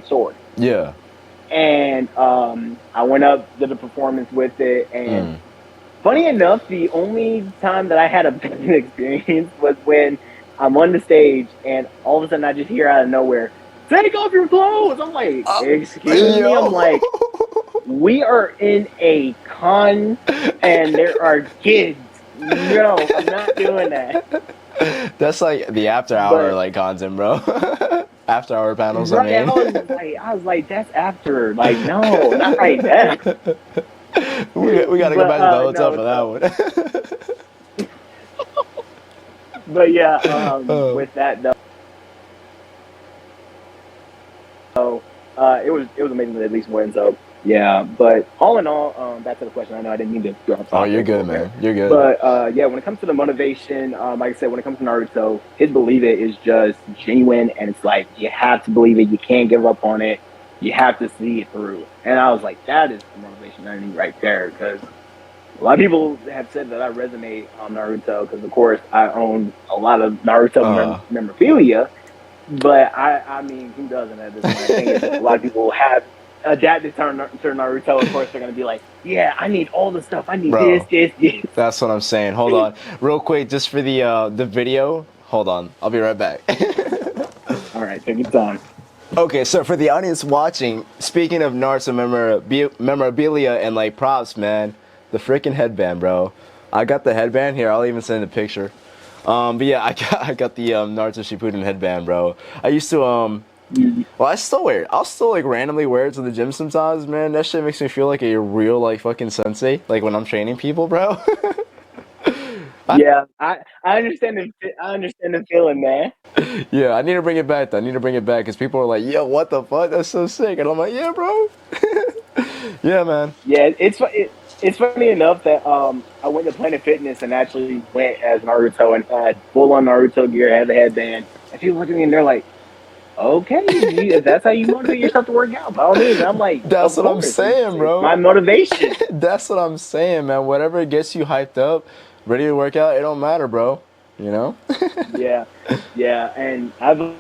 sword. Yeah. And I went up, did a performance with it, and funny enough, the only time that I had a bad experience was when I'm on the stage and all of a sudden I just hear out of nowhere, take off your clothes. I'm like, excuse me? I'm like, we are in a con and there are kids. No, I'm not doing that. That's like the after hour like content, bro. After hour panels, right, I mean. I was like, that's after. Like, no, not right now. we gotta go back to the hotel for that one. But yeah, with that though, it was amazing to at least win. So yeah, but all in all, back to the question. I know I didn't mean to drop. Oh, you're good, man. You're good. But yeah, when it comes to the motivation, like I said, when it comes to Naruto, his believe it is just genuine, and it's like you have to believe it. You can't give up on it. You have to see it through. And I was like, that is the motivation I need right there, because a lot of people have said that I resonate on Naruto because, of course, I own a lot of Naruto memorabilia. But I mean, who doesn't at this point? I think a lot of people have adapted to Naruto. Of course, they're gonna be like, "Yeah, I need all the stuff. I need this." That's what I'm saying. Hold on, real quick, just for the video. Hold on, I'll be right back. All right, take your time. Okay, so for the audience watching, speaking of Naruto memorabilia and like props, man, the freaking headband, bro. I got the headband here. I'll even send a picture. But yeah, I got the Naruto Shippuden headband, bro. I used to well, I still wear it. I'll still like randomly wear it to the gym sometimes, man. That shit makes me feel like a real like fucking sensei, like when I'm training people, bro. Yeah, I understand the feeling, man. Yeah, I need to bring it back. I need to bring it back because people are like, "Yo, what the fuck? That's so sick," and I'm like, "Yeah, bro." Yeah, man. Yeah, it's funny enough that I went to Planet Fitness and actually went as Naruto and had full on Naruto gear, had the headband, and people look at me and they're like, okay, if that's how you motivate yourself to work out, by all means. I'm like, that's what I'm saying, bro. My motivation. That's what I'm saying, man. Whatever gets you hyped up, ready to work out, it don't matter, bro. You know? Yeah. And I've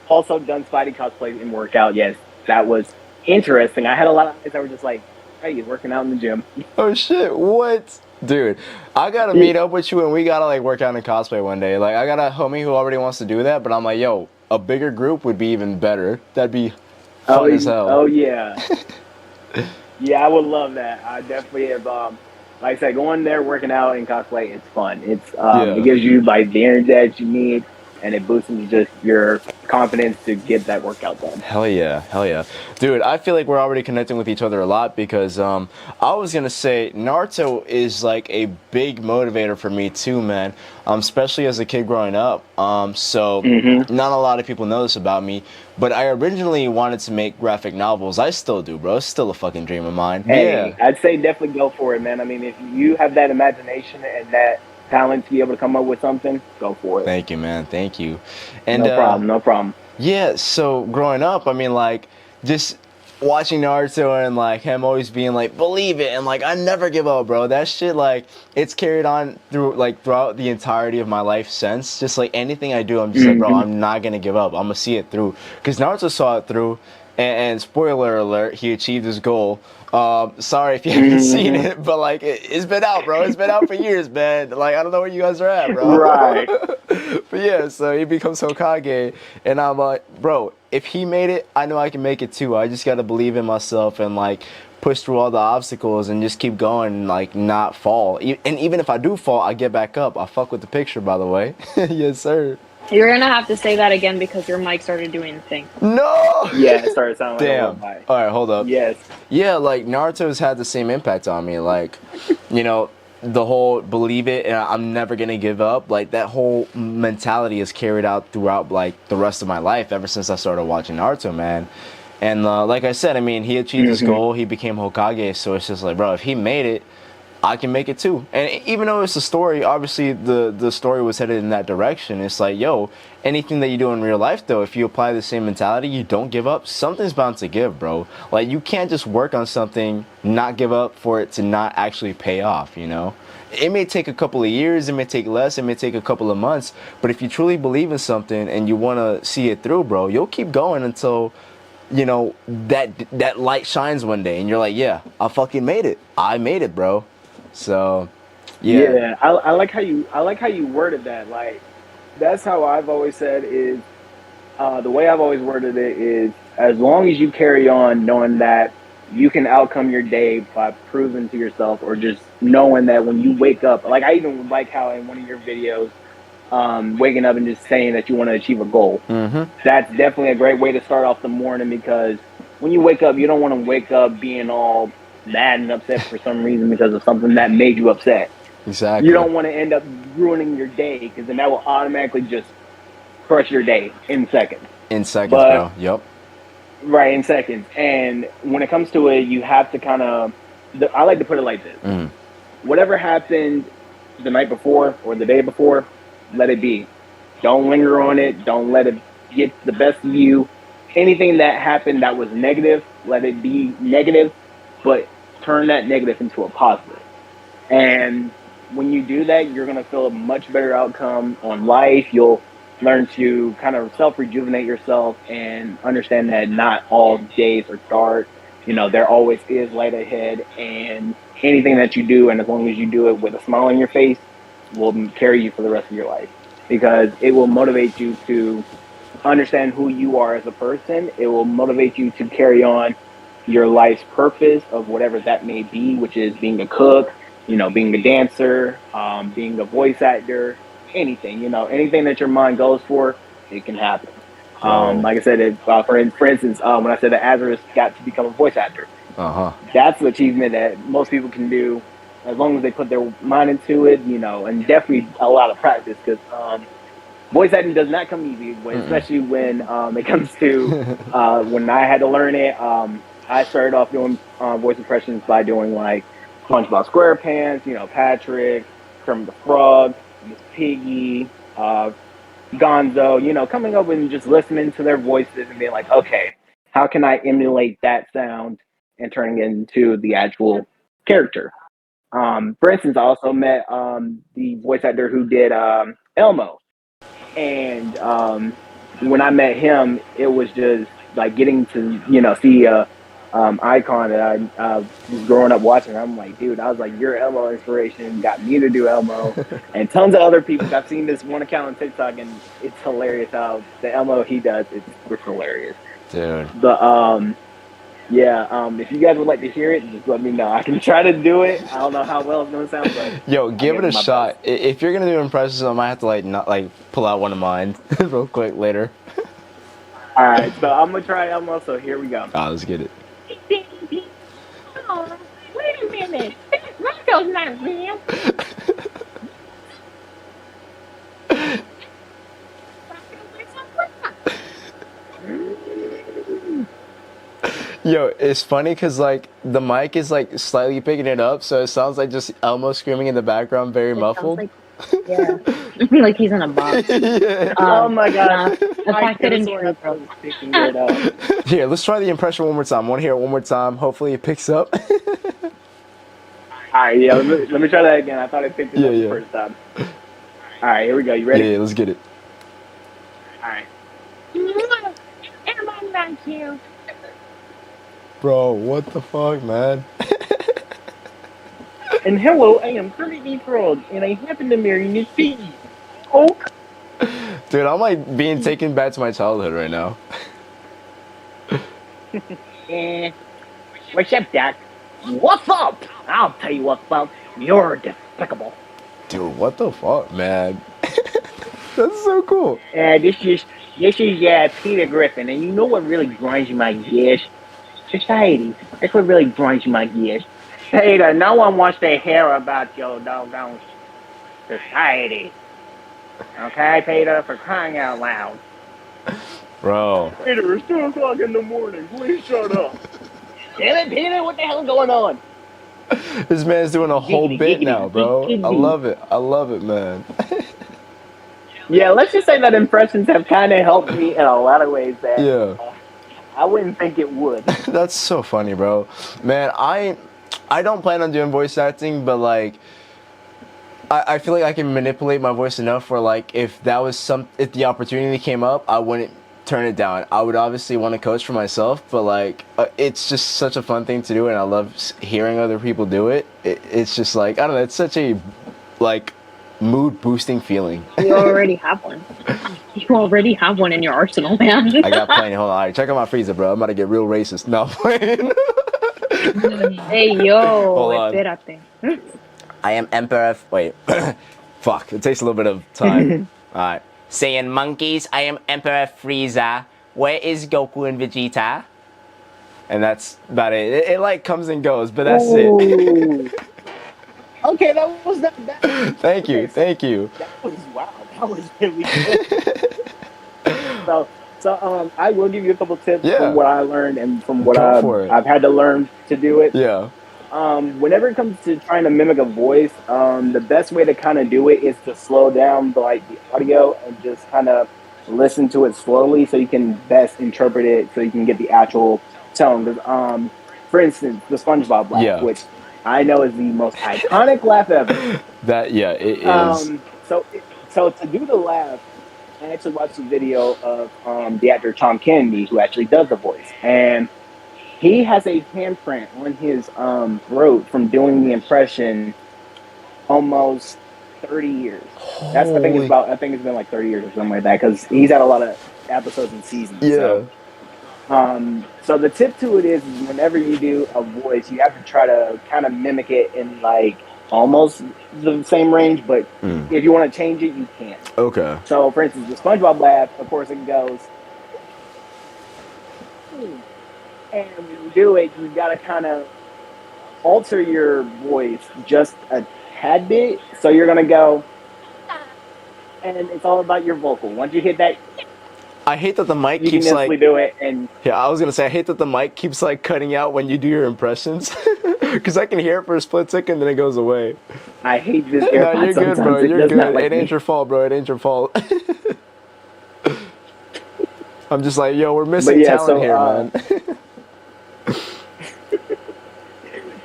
also done Spidey cosplay and workout. Yes, that was interesting. I had a lot of guys that were just like, hey, he's working out in the gym. Oh shit, what? Dude, I gotta meet up with you and we gotta like work out in cosplay one day. Like I got a homie who already wants to do that, but I'm like, yo, a bigger group would be even better. That'd be fun as hell. Oh yeah. Yeah, I would love that. I definitely have like I said, going there, working out in cosplay, it's fun. It's it gives you like the energy that you need. and it boosts just your confidence to get that workout done. Hell yeah, dude. I feel like we're already connecting with each other a lot because I was gonna say Naruto is like a big motivator for me too, man. Especially as a kid growing up. So not a lot of people know this about me, but I originally wanted to make graphic novels. I still do, bro. It's still a fucking dream of mine. Hey, Yeah. I'd say definitely go for it, man. I mean, if you have that imagination and that talent to be able to come up with something, go for it. Thank you, man. Thank you. And No problem, no problem. yeah, so growing up, I mean, like, just watching Naruto and, like, him always being like, believe it, and, like, I never give up, bro. That shit, like, it's carried on throughout the entirety of my life since. Just, like, anything I do, I'm just like, bro, I'm not gonna give up. I'm gonna see it through. Because Naruto saw it through, and spoiler alert, he achieved his goal. Sorry if you haven't seen it, but, like, it's been out, bro. It's been out for years, man. Like, I don't know where you guys are at, bro. Right. But yeah, so he becomes Hokage, and I'm like, bro, if he made it, I know I can make it too. I just gotta believe in myself and like push through all the obstacles and just keep going and like not fall. And even if I do fall, I get back up. I fuck with the picture, by the way. Yes, sir. You're gonna have to say that again because your mic started doing the thing. No! Yeah, it started sounding like a Damn. robot. Alright, hold up. Yes. Yeah, like Naruto's had the same impact on me. Like, you know, the whole believe it and I'm never gonna give up, like that whole mentality is carried out throughout like the rest of my life ever since I started watching Naruto, man. And like I said, I mean, he achieved his goal, he became Hokage, so it's just like, bro, if he made it, I can make it too. And even though it's a story, obviously the story was headed in that direction. It's like, yo, anything that you do in real life though, if you apply the same mentality, you don't give up, something's bound to give, bro. Like you can't just work on something, not give up for it to not actually pay off, you know? It may take a couple of years, it may take less, it may take a couple of months, but if you truly believe in something and you want to see it through, bro, you'll keep going until, you know, that light shines one day and you're like, yeah, I fucking made it. I made it, bro. So, yeah. I like how you worded that. Like, that's how I've always said is the way I've always worded it is as long as you carry on knowing that you can outcome your day by proving to yourself or just knowing that when you wake up, like I even like how in one of your videos, waking up and just saying that you want to achieve a goal. That's definitely a great way to start off the morning because when you wake up, you don't want to wake up being all mad and upset for some reason because of something that made you upset. Exactly. You don't want to end up ruining your day because then that will automatically just crush your day in seconds. In seconds, bro. Yep. Right, in seconds. And when it comes to it, you have to kind of, I like to put it like this. Whatever happened the night before or the day before, let it be. Don't linger on it. Don't let it get the best of you. Anything that happened that was negative, let it be negative, but turn that negative into a positive. And when you do that, you're going to feel a much better outcome on life. You'll learn to kind of self-rejuvenate yourself and understand that not all days are dark. You know, there always is light ahead, and anything that you do, and as long as you do it with a smile on your face, will carry you for the rest of your life because it will motivate you to understand who you are as a person. It will motivate you to carry on your life's purpose of whatever that may be, which is being a cook, you know, being a dancer, being a voice actor, anything, you know, anything that your mind goes for, it can happen. Like I said, for instance, when I said that Azarus got to become a voice actor, that's an achievement that most people can do as long as they put their mind into it, you know, and definitely a lot of practice because voice acting does not come easy, especially when it comes to when I had to learn it. I started off doing voice impressions by doing like SpongeBob SquarePants, you know, Patrick, Kermit the Frog, Miss Piggy, Gonzo, you know, coming up and just listening to their voices and being like, okay, how can I emulate that sound and turning it into the actual character? For instance, I also met the voice actor who did Elmo. And when I met him, it was just like getting to, you know, see a icon that I was growing up watching. I'm like, dude, I was like, your Elmo inspiration got me to do Elmo. And tons of other people. I've seen this one account on TikTok, and it's hilarious how the Elmo he does, it's hilarious. Dude. But Yeah, if you guys would like to hear it, just let me know. I can try to do it. I don't know how well it's gonna sound, but Yo, I'll give give it it a my best. shot. If you're gonna do impressions, I might have to like not like pull out one of mine real quick later. All right, so I'm gonna try Elmo. So here we go. Ah, let's get it. Oh, wait a minute. Rocco's not real. Yo, it's funny because like the mic is like slightly picking it up, so it sounds like just Elmo screaming in the background, very It sounds muffled. like, yeah, like he's in a box. Yeah. Oh my Nah, god, the I fact could that have in sworn true, I bro. was picking it up. Here, let's try the impression one more time. I want to hear it one more time. Hopefully it picks up. All right, yeah, let me try that again. I thought I picked it Yeah, up the yeah. first time. All right, here we go. You Yeah, ready? yeah, let's get it. All right. Emma like you. Bro, what the fuck, man? And hello, I am Kermit Frog, and I happen to marry Miss Piggy. Oh, Dude, I'm like being taken back to my childhood right now. what's up, Doc? What's up? I'll tell you what's up. You're despicable. Dude, what the fuck, man? That's so cool. This is Peter Griffin, and you know what really grinds my gears? Society. That's what really grinds my gears. Peter, no one wants to hear about your doggone society. Okay, Peter, for crying out loud. Bro. Peter, it's 2 o'clock in the morning. Please shut up. Damn it, Peter, what the hell's going on? This man's doing a whole Giggity, bit giggity, now, bro. I giggity. love it. I love it, man. Yeah, let's just say that impressions have kind of helped me in a lot of ways that Yeah. I wouldn't think it would. That's so funny, bro. Man, I don't plan on doing voice acting, but like I feel like I can manipulate my voice enough where like if the opportunity came up, I wouldn't turn it down. I would obviously want to coach for myself, but like it's just such a fun thing to do, and I love hearing other people do it. It's just like I don't know. It's such a like mood boosting feeling. You already have one. You already have one in your arsenal, man. I got plenty. Hold on, all right, check out my freezer, bro. I'm about to get real racist. No, I'm playing. Hey, yo. Hold on. Espérate. I am Emperor. Wait, fuck. It takes a little bit of time. All right. Saying monkeys. I am Emperor Frieza. Where is Goku and Vegeta? And that's about it. It like comes and goes, but that's it. Okay, that was not bad. Thank you. Okay, Thank you. That was wow. That was really good. So I will give you a couple tips Yeah. from what I learned and from what Go for it. I've had to learn to do it. Yeah. Whenever it comes to trying to mimic a voice, the best way to kind of do it is to slow down the audio and just kind of listen to it slowly so you can best interpret it so you can get the actual tone. 'Cause, for instance, the SpongeBob laugh, Yeah. which I know is the most iconic laugh ever. It is. So to do the laugh, I actually watched a video of the actor Tom Kennedy, who actually does the voice, and he has a handprint on his throat from doing the impression almost 30 years. That's I think it's been like 30 years or something like that because he's had a lot of episodes and seasons. Yeah. So the tip to it is whenever you do a voice, you have to try to kind of mimic it in like almost the same range, but if you want to change it, you can. Okay. So for instance, the SpongeBob laugh, of course, it goes. And when you do it, you got to kind of alter your voice just a tad bit. So you're going to go, and it's all about your vocal. Once you hit that, I hate that the mic you keeps can like. instantly do it. And Yeah, I was gonna say I hate that the mic keeps like cutting out when you do your impressions, because I can hear it for a split second, then it goes away. I hate this No, AirPod you're good, sometimes. bro. It You're does good. not like It ain't me. your fault, bro. It ain't your fault. I'm just like, yo, we're missing yeah, talent so, here, man.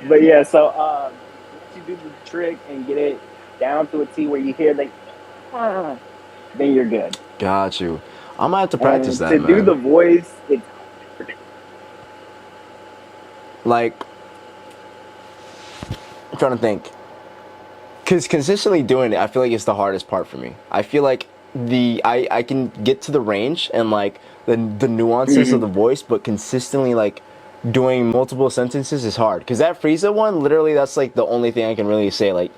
But yeah, so once you do the trick and get it down to a T where you hear like, then you're good. Got you. I'm gonna have to practice And that, to do man. the voice, it's Like, I'm trying to think. Because consistently doing it, I feel like it's the hardest part for me. I feel like I can get to the range and like the nuances of the voice, but consistently like doing multiple sentences is hard. Because that Frieza one, literally, that's like the only thing I can really say, like,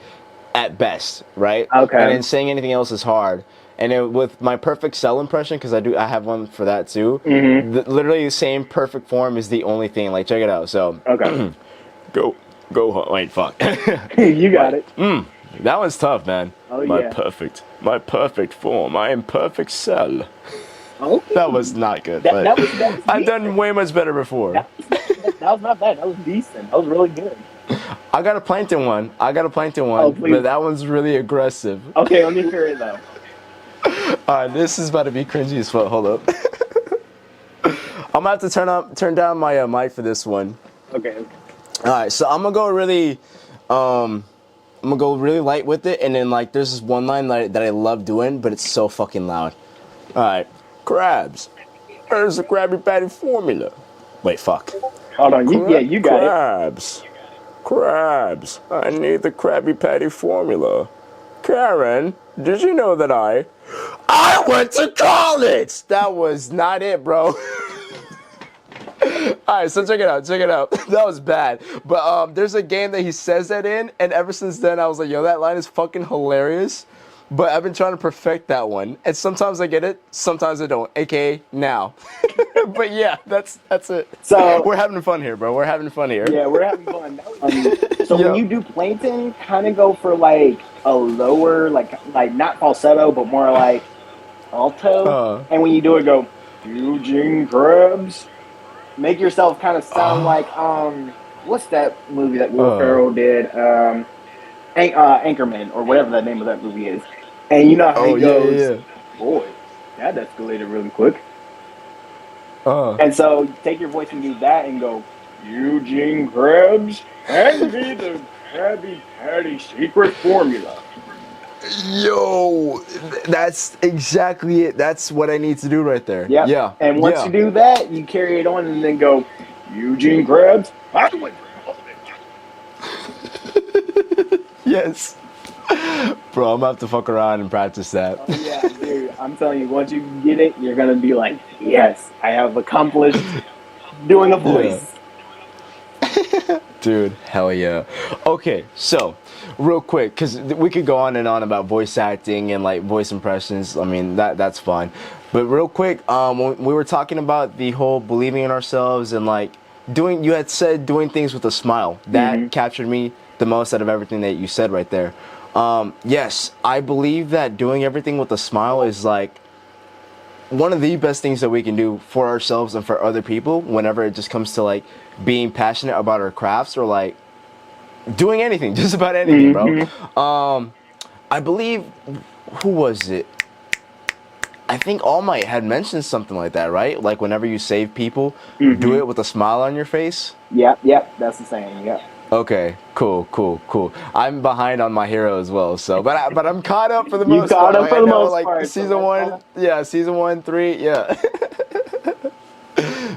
at best, right? And Okay. then saying anything else is hard. And with my perfect cell impression, because I have one for that too. Mm-hmm. Literally the same perfect form is the only thing. Like, check it out. So, Okay. go, wait, fuck. You got it. That one's tough, man. Oh my yeah. perfect form. I am perfect cell. Okay. That was not good, That, but that was I've decent. done way much better before. That was not bad. That was decent. That was really good. I got a plankton one. Oh please. But that one's really aggressive. Okay, let me hear it though. This is about to be cringy as fuck. Hold up. I'm gonna have to turn down my mic for this one. Okay. All right, so I'm gonna go really light with it, and then like there's this one line that I love doing, but it's so fucking loud. All right, crabs. There's the Krabby Patty formula. Wait, fuck. Hold on. You got it. Crabs. I need the Krabby Patty formula. Karen, did you know that I went to college? That was not it, bro. Alright, so check it out. That was bad. But there's a game that he says that in, and ever since then I was like, yo, that line is fucking hilarious. But I've been trying to perfect that one. And sometimes I get it, sometimes I don't. AKA now. But yeah, that's it. So we're having fun here, bro. We're having fun here. yeah, we're having fun. So Yo. when you do plankton, kind of go for like a lower, like not falsetto, but more like alto. And when you do it, go Eugene Krabs. Make yourself kind of sound like what's that movie that Will Ferrell did? Anchorman or whatever the name of that movie is. And you know how he goes, boy, that escalated really quick. And so take your voice and do that and go, Eugene Krabs, hand me the Krabby Patty secret formula. Yo, that's exactly it. That's what I need to do right there. Yep. Yeah. And once you do that, you carry it on and then go, Eugene Krabs, Yes. Bro, I'm about to fuck around and practice that. Oh, yeah, dude. I'm telling you, once you get it, you're going to be like, yes, I have accomplished doing a voice. Yeah. Dude, hell yeah. Okay, so, real quick, because we could go on and on about voice acting and, like, voice impressions. I mean, that's fine. But real quick, when we were talking about the whole believing in ourselves and, like, you had said doing things with a smile. That captured me the most out of everything that you said right there. Yes, I believe that doing everything with a smile is like one of the best things that we can do for ourselves and for other people whenever it just comes to like being passionate about our crafts or like doing anything, just about anything, bro. I believe, who was it? I think All Might had mentioned something like that, right? Like whenever you save people, do it with a smile on your face. Yep, that's the saying. Yep. Okay, cool. I'm behind on my hero as well, so but I'm caught up for the You most caught part. up for the most part. Season 1, season 1, 3, yeah.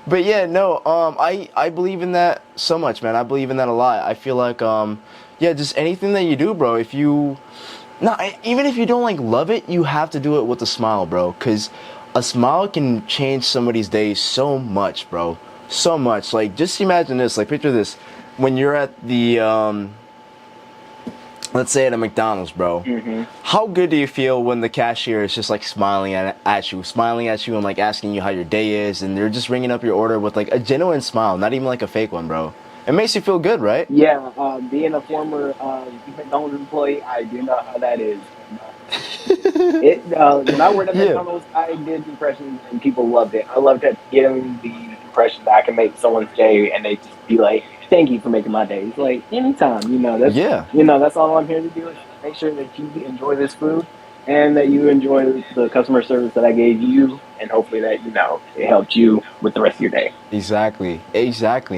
But yeah, no, I believe in that so much, man. I believe in that a lot. I feel like just anything that you do, bro. Even if you don't like love it, you have to do it with a smile, bro. Cause a smile can change somebody's day so much, bro. So much. Like just imagine this. Like picture this. When you're at the, let's say at a McDonald's, bro, how good do you feel when the cashier is just like smiling at you and like asking you how your day is, and they're just ringing up your order with like a genuine smile, not even like a fake one, bro. It makes you feel good, right? Yeah, being a former McDonald's employee, I do know how that is. When I worked at McDonald's, I did impressions and people loved it. I loved getting the impression that I can make someone's day and they just be like, "Thank you for making my day." It's like anytime, that's all I'm here to do is make sure that you enjoy this food and that you enjoy the customer service that I gave you, and hopefully that it helped you with the rest of your day. Exactly,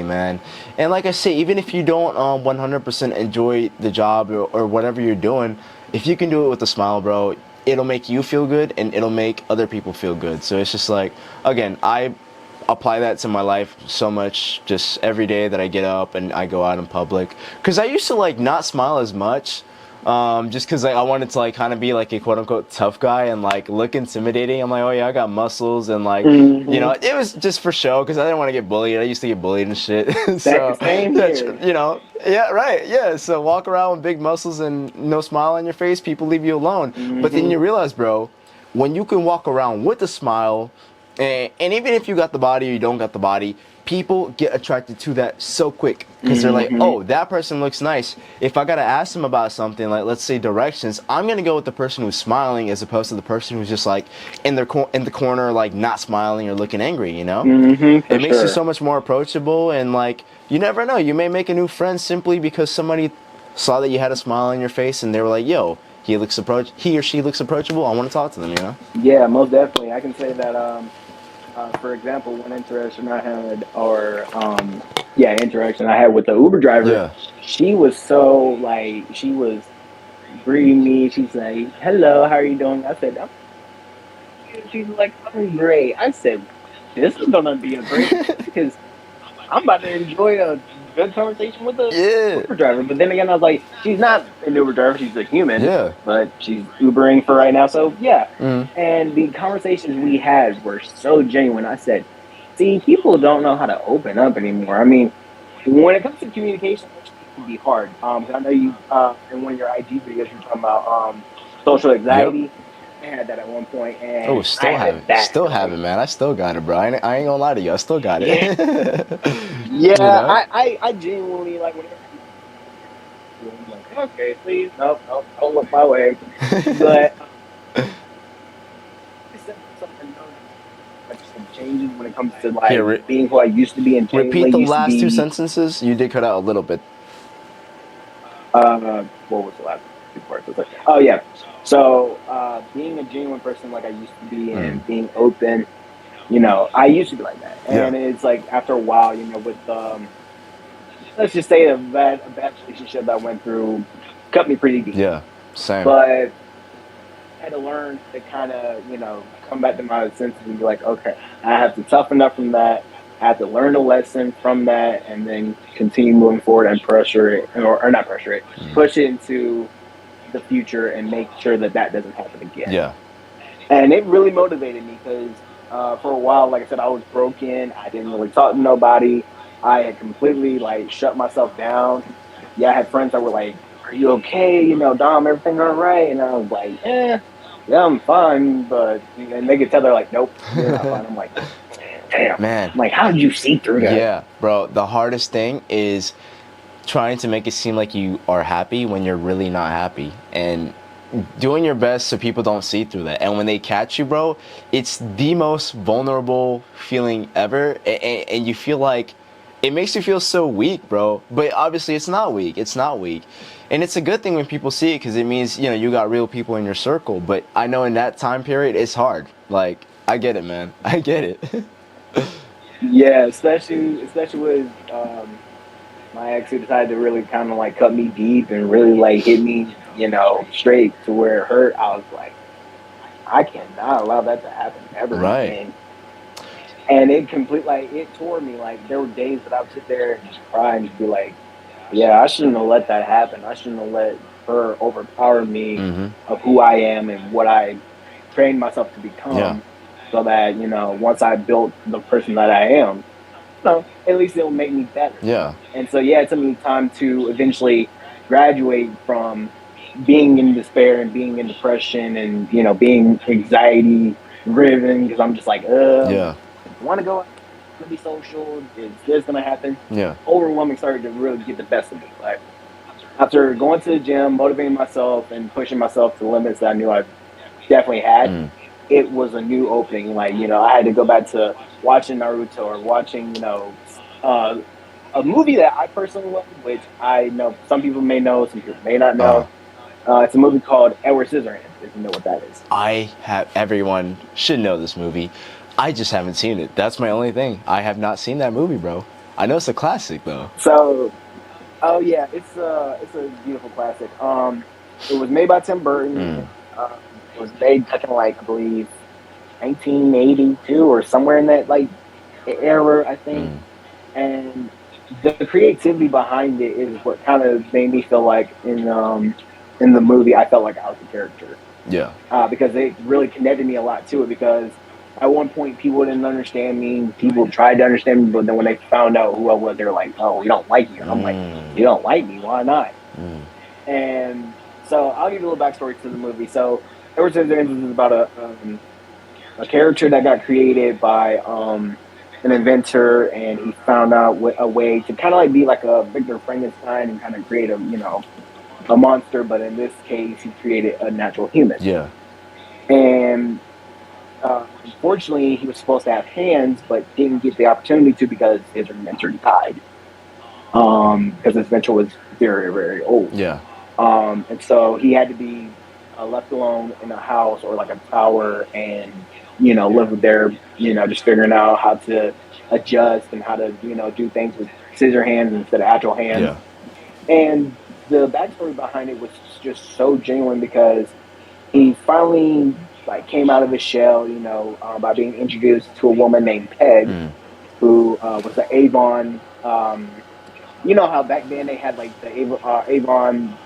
man. And like I say, even if you don't 100% enjoy the job or whatever you're doing, if you can do it with a smile, bro, it'll make you feel good and it'll make other people feel good. So it's just like, again, I apply that to my life so much just every day that I get up and I go out in public. Because I used to like not smile as much. just because like I wanted to like kind of be like a quote unquote tough guy and like look intimidating. I'm like, oh yeah, I got muscles and like it was just for show because I didn't want to get bullied. I used to get bullied and shit. So Same yeah, here. yeah, right, yeah. So walk around with big muscles and no smile on your face, people leave you alone. But then you realize, bro, when you can walk around with a smile, and even if you got the body or you don't got the body, people get attracted to that so quick because they're like, oh, that person looks nice. If I gotta ask them about something, like let's say directions, I'm gonna go with the person who's smiling as opposed to the person who's just like in the corner, like not smiling or looking angry. It makes you so much more approachable, and like you never know, you may make a new friend simply because somebody saw that you had a smile on your face and they were like, yo, he or she looks approachable. I want to talk to them. Yeah, most definitely. I can say that. For example, one interaction I had, interaction I had with the Uber driver. Yeah. She was so like she was greeting me. She's like, "Hello, how are you doing?" I said, "I'm." She's like, "I'm great." I said, "This is gonna be a great because I'm about to enjoy a good conversation with the Yeah. Uber driver." But then again, I was like, "She's not an Uber driver; she's a human." Yeah. But she's Ubering for right now, so yeah. And the conversations we had were so genuine. I said, "See, people don't know how to open up anymore. I mean, when it comes to communication, it can be hard. 'Cause I know you in one of your IG videos you're talking about social anxiety." Yep. I had that at one point, and Oh, still I have had it. that. Still have it, man. I still got it, bro. I ain't gonna lie to you. I still got it. Yeah, I genuinely like whenever I'm like, okay, please, nope, don't look my way. But I said something like some changes when it comes to like Here, being who I used to be and changing repeat what the I used to last two be. sentences. You did cut out a little bit. What was the last two parts? It's like, oh yeah. So being a genuine person like I used to be and being open, I used to be like that. And it's like after a while, with let's just say a bad relationship that I went through cut me pretty deep. Yeah, same. But I had to learn to kind of, come back to my senses and be like, okay, I have to toughen up from that. I have to learn a lesson from that and then continue moving forward and pressure it, or not pressure it, push it into the future and make sure that doesn't happen again. Yeah. And it really motivated me because for a while, like I said, I was broken. I didn't really talk to nobody. I had completely like shut myself down. Yeah, I had friends that were like, "Are you okay? Dom, everything all right?" And I was like, yeah, I'm fine. But and they could tell they're like, "Nope, you're not fine." I'm like, damn, Man. I'm like, how did you see through that? Yeah, bro. The hardest thing is trying to make it seem like you are happy when you're really not happy, and doing your best so people don't see through that. And when they catch you, bro, it's the most vulnerable feeling ever, and you feel like it makes you feel so weak, bro. But obviously it's not weak. And it's a good thing when people see it because it means you got real people in your circle. But I know in that time period it's hard. Like, I get it, man. I get it. Yeah, especially with my ex, who decided to really kind of like cut me deep and really like hit me, straight to where it hurt. I was like, I cannot allow that to happen ever again. And it it tore me. Like, there were days that I would sit there and just cry and just be like, yeah, I shouldn't have let that happen. I shouldn't have let her overpower me of who I am and what I trained myself to become. Yeah. So that, once I built the person that I am, at least it'll make me better. Yeah. And so, yeah, it took me time to eventually graduate from being in despair and being in depression and, being anxiety driven because I'm just like, I want to go out, I want to be social. Is this going to happen? Yeah. Overwhelming started to really get the best of me. Like, after going to the gym, motivating myself and pushing myself to the limits that I knew I definitely had, it was a new opening. Like, I had to go back to watching Naruto or watching, a movie that I personally love, which I know some people may know, some people may not know. It's a movie called Edward Scissorhands, if you know what that is. Everyone should know this movie. I just haven't seen it. That's my only thing. I have not seen that movie, bro. I know it's a classic, though. So, oh yeah, it's a beautiful classic. It was made by Tim Burton. It was made back in, like, I believe, 1982 or somewhere in that, like, era, I think. And the creativity behind it is what kind of made me feel like in in the movie, I felt like I was the character. Yeah. Because they really connected me a lot to it. Because at one point, people didn't understand me. People tried to understand me, but then when they found out who I was, they were like, "Oh, we don't like you." And I'm like, "You don't like me? Why not?" And so I'll give you a little backstory to the movie. So Edward Scissorhands is about a character that got created by an inventor, and he found out a way to kind of like be like a Victor Frankenstein and kind of create a monster. But in this case, he created a natural human. Yeah. And unfortunately, he was supposed to have hands, but didn't get the opportunity to because his inventor died. Because his inventor was very, very old. Yeah. And so he had to be left alone in a house or like a tower and, live there, just figuring out how to adjust and how to, do things with scissor hands instead of actual hands. Yeah. And the backstory behind it was just so genuine because he finally like came out of his shell, by being introduced to a woman named Peg, who was the Avon. You know how back then they had like the Avon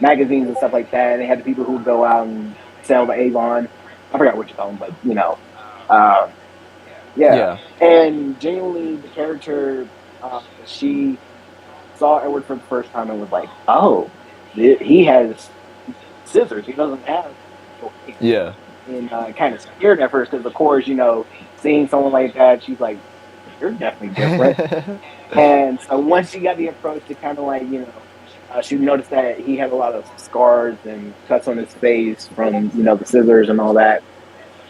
magazines and stuff like that, and they had the people who would go out and sell the Avon. I forgot what you call them, but yeah. And genuinely, the character, she saw Edward for the first time and was like, "Oh, he has scissors. He doesn't have." Yeah. And kind of scared at first because, of course, seeing someone like that, she's like, "You're definitely different." And so once she got the approach to kind of like, she noticed that he had a lot of scars and cuts on his face from, the scissors and all that.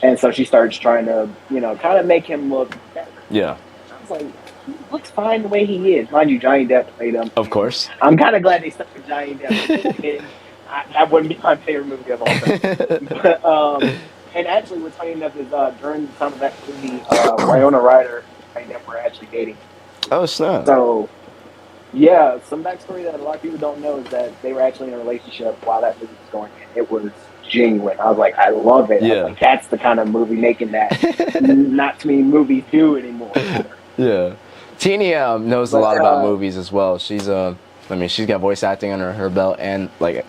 And so she starts trying to, kind of make him look better. Yeah. I was like, he looks fine the way he is. Mind you, Johnny Depp played him. Of course. I'm kind of glad they stuck with Johnny Depp. That wouldn't be my favorite movie of all time. But, and actually, what's funny enough is during the time of that movie, Winona Ryder and Johnny Depp were actually dating. Oh, snap. So, yeah, some backstory that a lot of people don't know is that they were actually in a relationship while that movie was going in. It was genuine. I was like, I love it. Yeah. I was like, that's the kind of movie making that not too many movies do anymore. Yeah. Teeny knows a lot about movies as well. She's she's got voice acting under her belt and like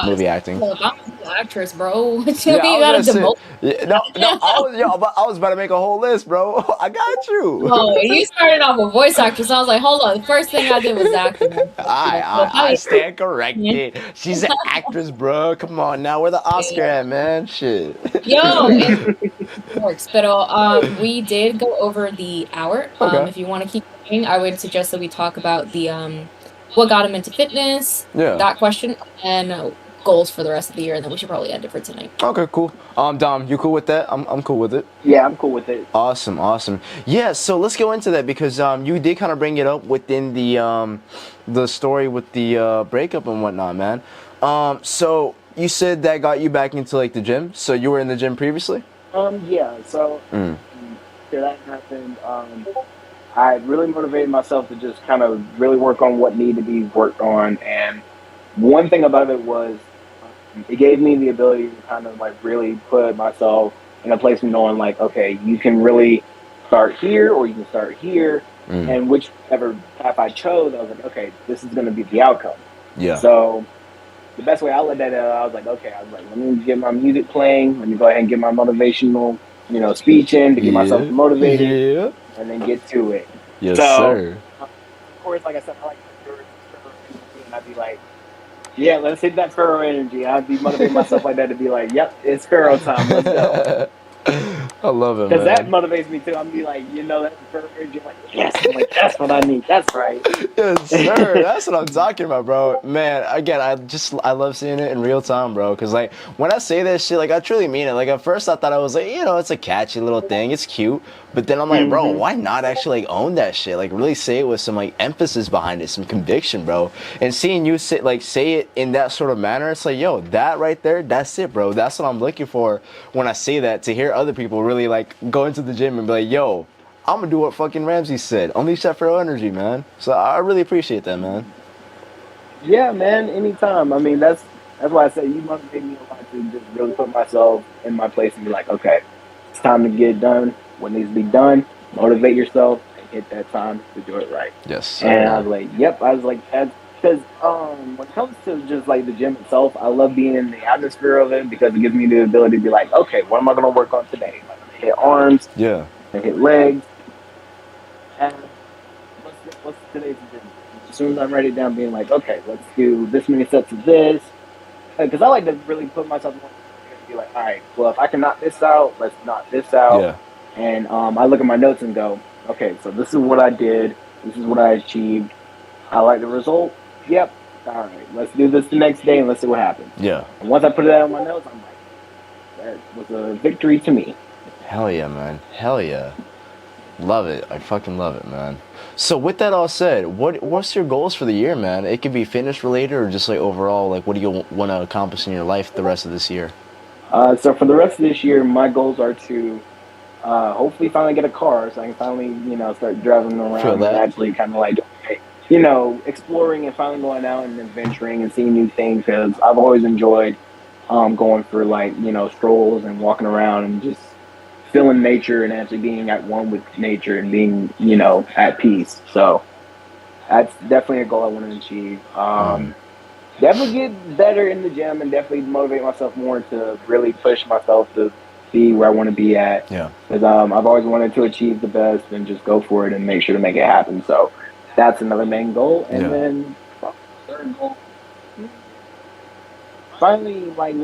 movie acting. Look, I'm an actress, bro. I was about to make a whole list, bro. I got you. Oh, you started off with voice actress. I was like, hold on. The first thing I did was acting. I stand corrected. She's an actress, bro. Come on now. Where the Oscar at, man? Shit. Yo, it works. But we did go over the hour. Okay. If you want to keep going, I would suggest that we talk about the what got him into fitness. Yeah. That question and goals for the rest of the year, and then we should probably end it for tonight. Okay, cool. Dom, you cool with that? I'm cool with it. Yeah, I'm cool with it. Awesome. Yeah, so let's go into that because you did kind of bring it up within the story with the breakup and whatnot, man. So you said that got you back into like the gym. So you were in the gym previously? Yeah. So after that happened, I really motivated myself to just kind of really work on what needed to be worked on. And one thing about it was it gave me the ability to kind of like really put myself in a place of knowing like, okay, you can really start here or you can start here. And whichever path I chose, I was like, okay, this is going to be the outcome. Yeah. So the best way I looked at it, I was like, let me get my music playing. Let me go ahead and get my motivational, speech in to get myself motivated. Yeah. And then get to it. Yes, sir. Of course, like I said, I like and I'd be like, yeah, let's hit that Pharaoh energy. I'd be motivating myself like that to be like, yep, it's Pharaoh time. Let's go. I love it, because that motivates me too. I'm be like, that's Pharaoh energy. I'm like, yes, that's what I need. That's right. Yes, sir. That's what I'm talking about, bro. Man, again, I love seeing it in real time, bro. Because like when I say that shit, like I truly mean it. Like at first I thought I was like, it's a catchy little thing. It's cute. But then I'm like, bro, why not actually like own that shit? Like really say it with some like emphasis behind it, some conviction, bro. And seeing you say it in that sort of manner, it's like, yo, that right there, that's it, bro. That's what I'm looking for when I say that. To hear other people really like go into the gym and be like, yo, I'm gonna do what fucking Ramsey said. Unleash that Pharaoh energy, man. So I really appreciate that, man. Yeah, man. Anytime. I mean, that's why I say you motivate me a lot to just really put myself in my place and be like, okay, it's time to get done. What needs to be done, motivate yourself and hit that time to do it right. Yes, sir. And I was like, yep. I was like, Because when it comes to just like the gym itself, I love being in the atmosphere of it because it gives me the ability to be like, okay, what am I going to work on today? Am I going to hit arms? Yeah. Am I going to hit legs? And what's today's agenda? As soon as I'm writing it down, being like, okay, let's do this many sets of this. Because I like to really put myself in one and be like, all right, well, if I can knock this out, let's knock this out. Yeah. And I look at my notes and go, okay, so this is what I did. This is what I achieved. I like the result. Yep. All right, let's do this the next day and let's see what happens. Yeah. And once I put it out on my notes, I'm like, that was a victory to me. Hell yeah, man. Hell yeah. Love it. I fucking love it, man. So with that all said, what's your goals for the year, man? It could be fitness related or just like overall, like what do you want to accomplish in your life the rest of this year? So for the rest of this year, my goals are to hopefully finally get a car so I can finally, start driving around and actually kind of like, exploring and finally going out and adventuring and seeing new things because I've always enjoyed going for like, strolls and walking around and just feeling nature and actually being at one with nature and being, at peace. So that's definitely a goal I want to achieve. Definitely get better in the gym and definitely motivate myself more to really push myself to be where I want to be at. Yeah. Because I've always wanted to achieve the best and just go for it and make sure to make it happen. So that's another main goal. And then third goal, finally, like,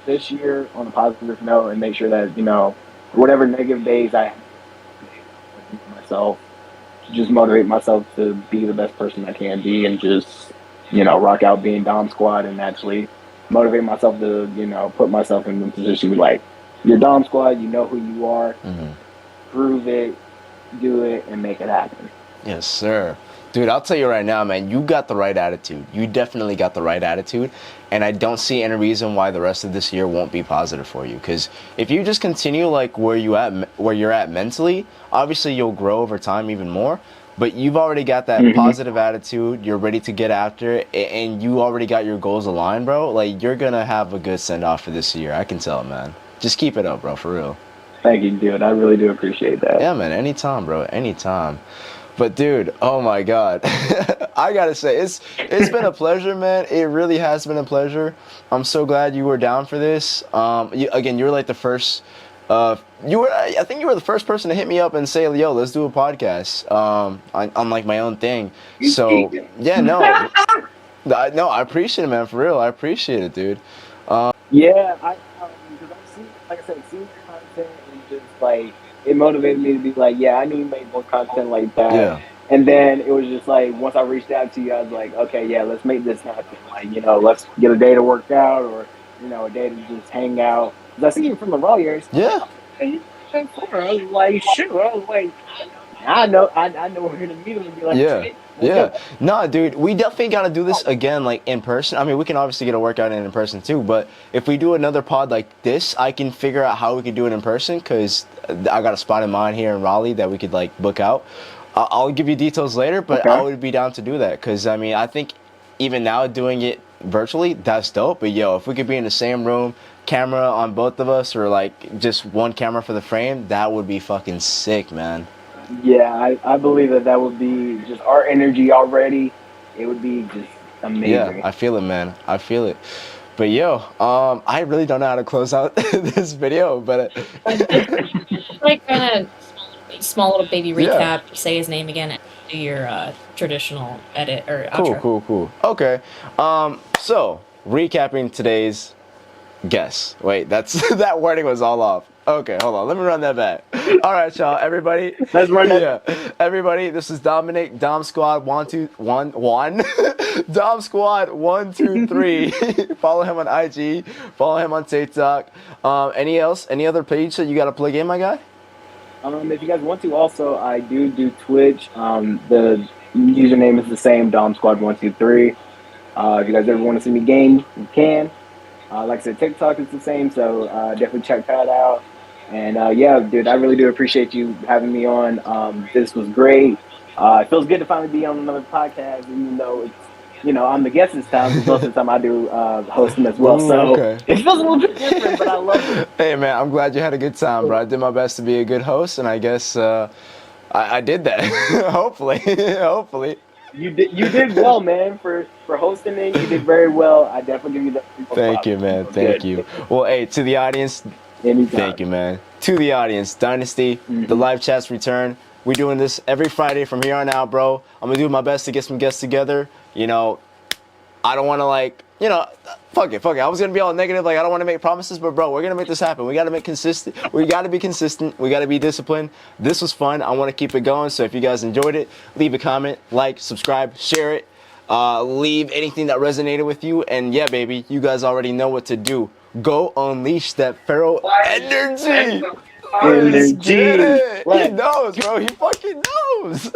this year on a positive note and make sure that, whatever negative days I have myself, just motivate myself to be the best person I can be and just, rock out being Dom Squad and actually motivate myself to, put myself in the position to be like, you're Dom Squad, you know who you are, prove it, do it, and make it happen. Yes, sir. Dude, I'll tell you right now, man, you got the right attitude. You definitely got the right attitude. And I don't see any reason why the rest of this year won't be positive for you. Because if you just continue like where you're at mentally, obviously you'll grow over time even more. But you've already got that positive attitude. You're ready to get after it. And you already got your goals aligned, bro. Like, you're going to have a good send-off for this year. I can tell, man. Just keep it up, bro, for real. Thank you, dude. I really do appreciate that. Yeah, man. Anytime, bro. Anytime. But dude, oh my God, I gotta say it's been a pleasure, man. It really has been a pleasure. I'm so glad you were down for this. You were like the first. I think you were the first person to hit me up and say, "Yo, let's do a podcast." On like my own thing. So yeah, no, I appreciate it, man. For real, I appreciate it, dude. Yeah, because I've seen, like I said, seeing your content and just like it motivated me to be like, yeah, I need to make more content like that. Yeah. And then it was just like once I reached out to you, I was like, okay, yeah, let's make this happen. Like, let's get a day to work out or a day to just hang out. Because I see you from the raw years. Yeah. I was like, shoot. I was like, I know we're gonna meet him and be like, yeah. No, dude, we definitely gotta do this again, like in person. I mean, we can obviously get a workout in person too, but if we do another pod like this, I can figure out how we can do it in person because I got a spot in mind here in Raleigh that we could like book out. I'll give you details later, but I would be down to do that because I mean, I think even now doing it virtually, that's dope. But yo, if we could be in the same room, camera on both of us, or like just one camera for the frame, that would be fucking sick, man. Yeah, I believe that would be just our energy already. It would be just amazing. Yeah, I feel it, man. I feel it. But yo, I really don't know how to close out this video, but like kind of small little baby recap. Yeah. Say his name again. And do your traditional edit or outro. Cool. Okay. So recapping today's guess. Wait, that wording was all off. Okay, hold on. Let me run that back. All right, y'all. Everybody. Let's run that. Yeah. Everybody, this is Dominic, Dom Squad 121. Dom Squad 123. Follow him on IG. Follow him on TikTok. Any other page that you got to plug in, my guy? If you guys want to, also, I do Twitch. The username is the same, Dom Squad 123. If you guys ever want to see me game, you can. Like I said, TikTok is the same, so definitely check that out. And yeah, dude, I really do appreciate you having me on. This was great. It feels good to finally be on another podcast, even though it's, I'm the guest this time, because most of the time I do host them as well. So it feels a little bit different, but I love it. Hey, man, I'm glad you had a good time, bro. I did my best to be a good host, and I guess I did that. Hopefully. You did well, man, for hosting it. You did very well. I definitely give you the Thank props. you, man. Thank Good. you. Well, hey, to the audience, Anytime. thank you, man. To the audience, Dynasty, the live chats return. We're doing this every Friday from here on out, bro. I'm gonna do my best to get some guests together. You know, I don't want to fuck it. I was gonna be all negative, like I don't want to make promises, but bro, we're gonna make this happen. We gotta make consistent. We gotta be consistent. We gotta be disciplined. This was fun. I want to keep it going. So if you guys enjoyed it, leave a comment, like, subscribe, share it. Leave anything that resonated with you, and yeah, baby, you guys already know what to do. Go unleash that feral energy. Let's get Energy. it. He knows, bro. He fucking knows.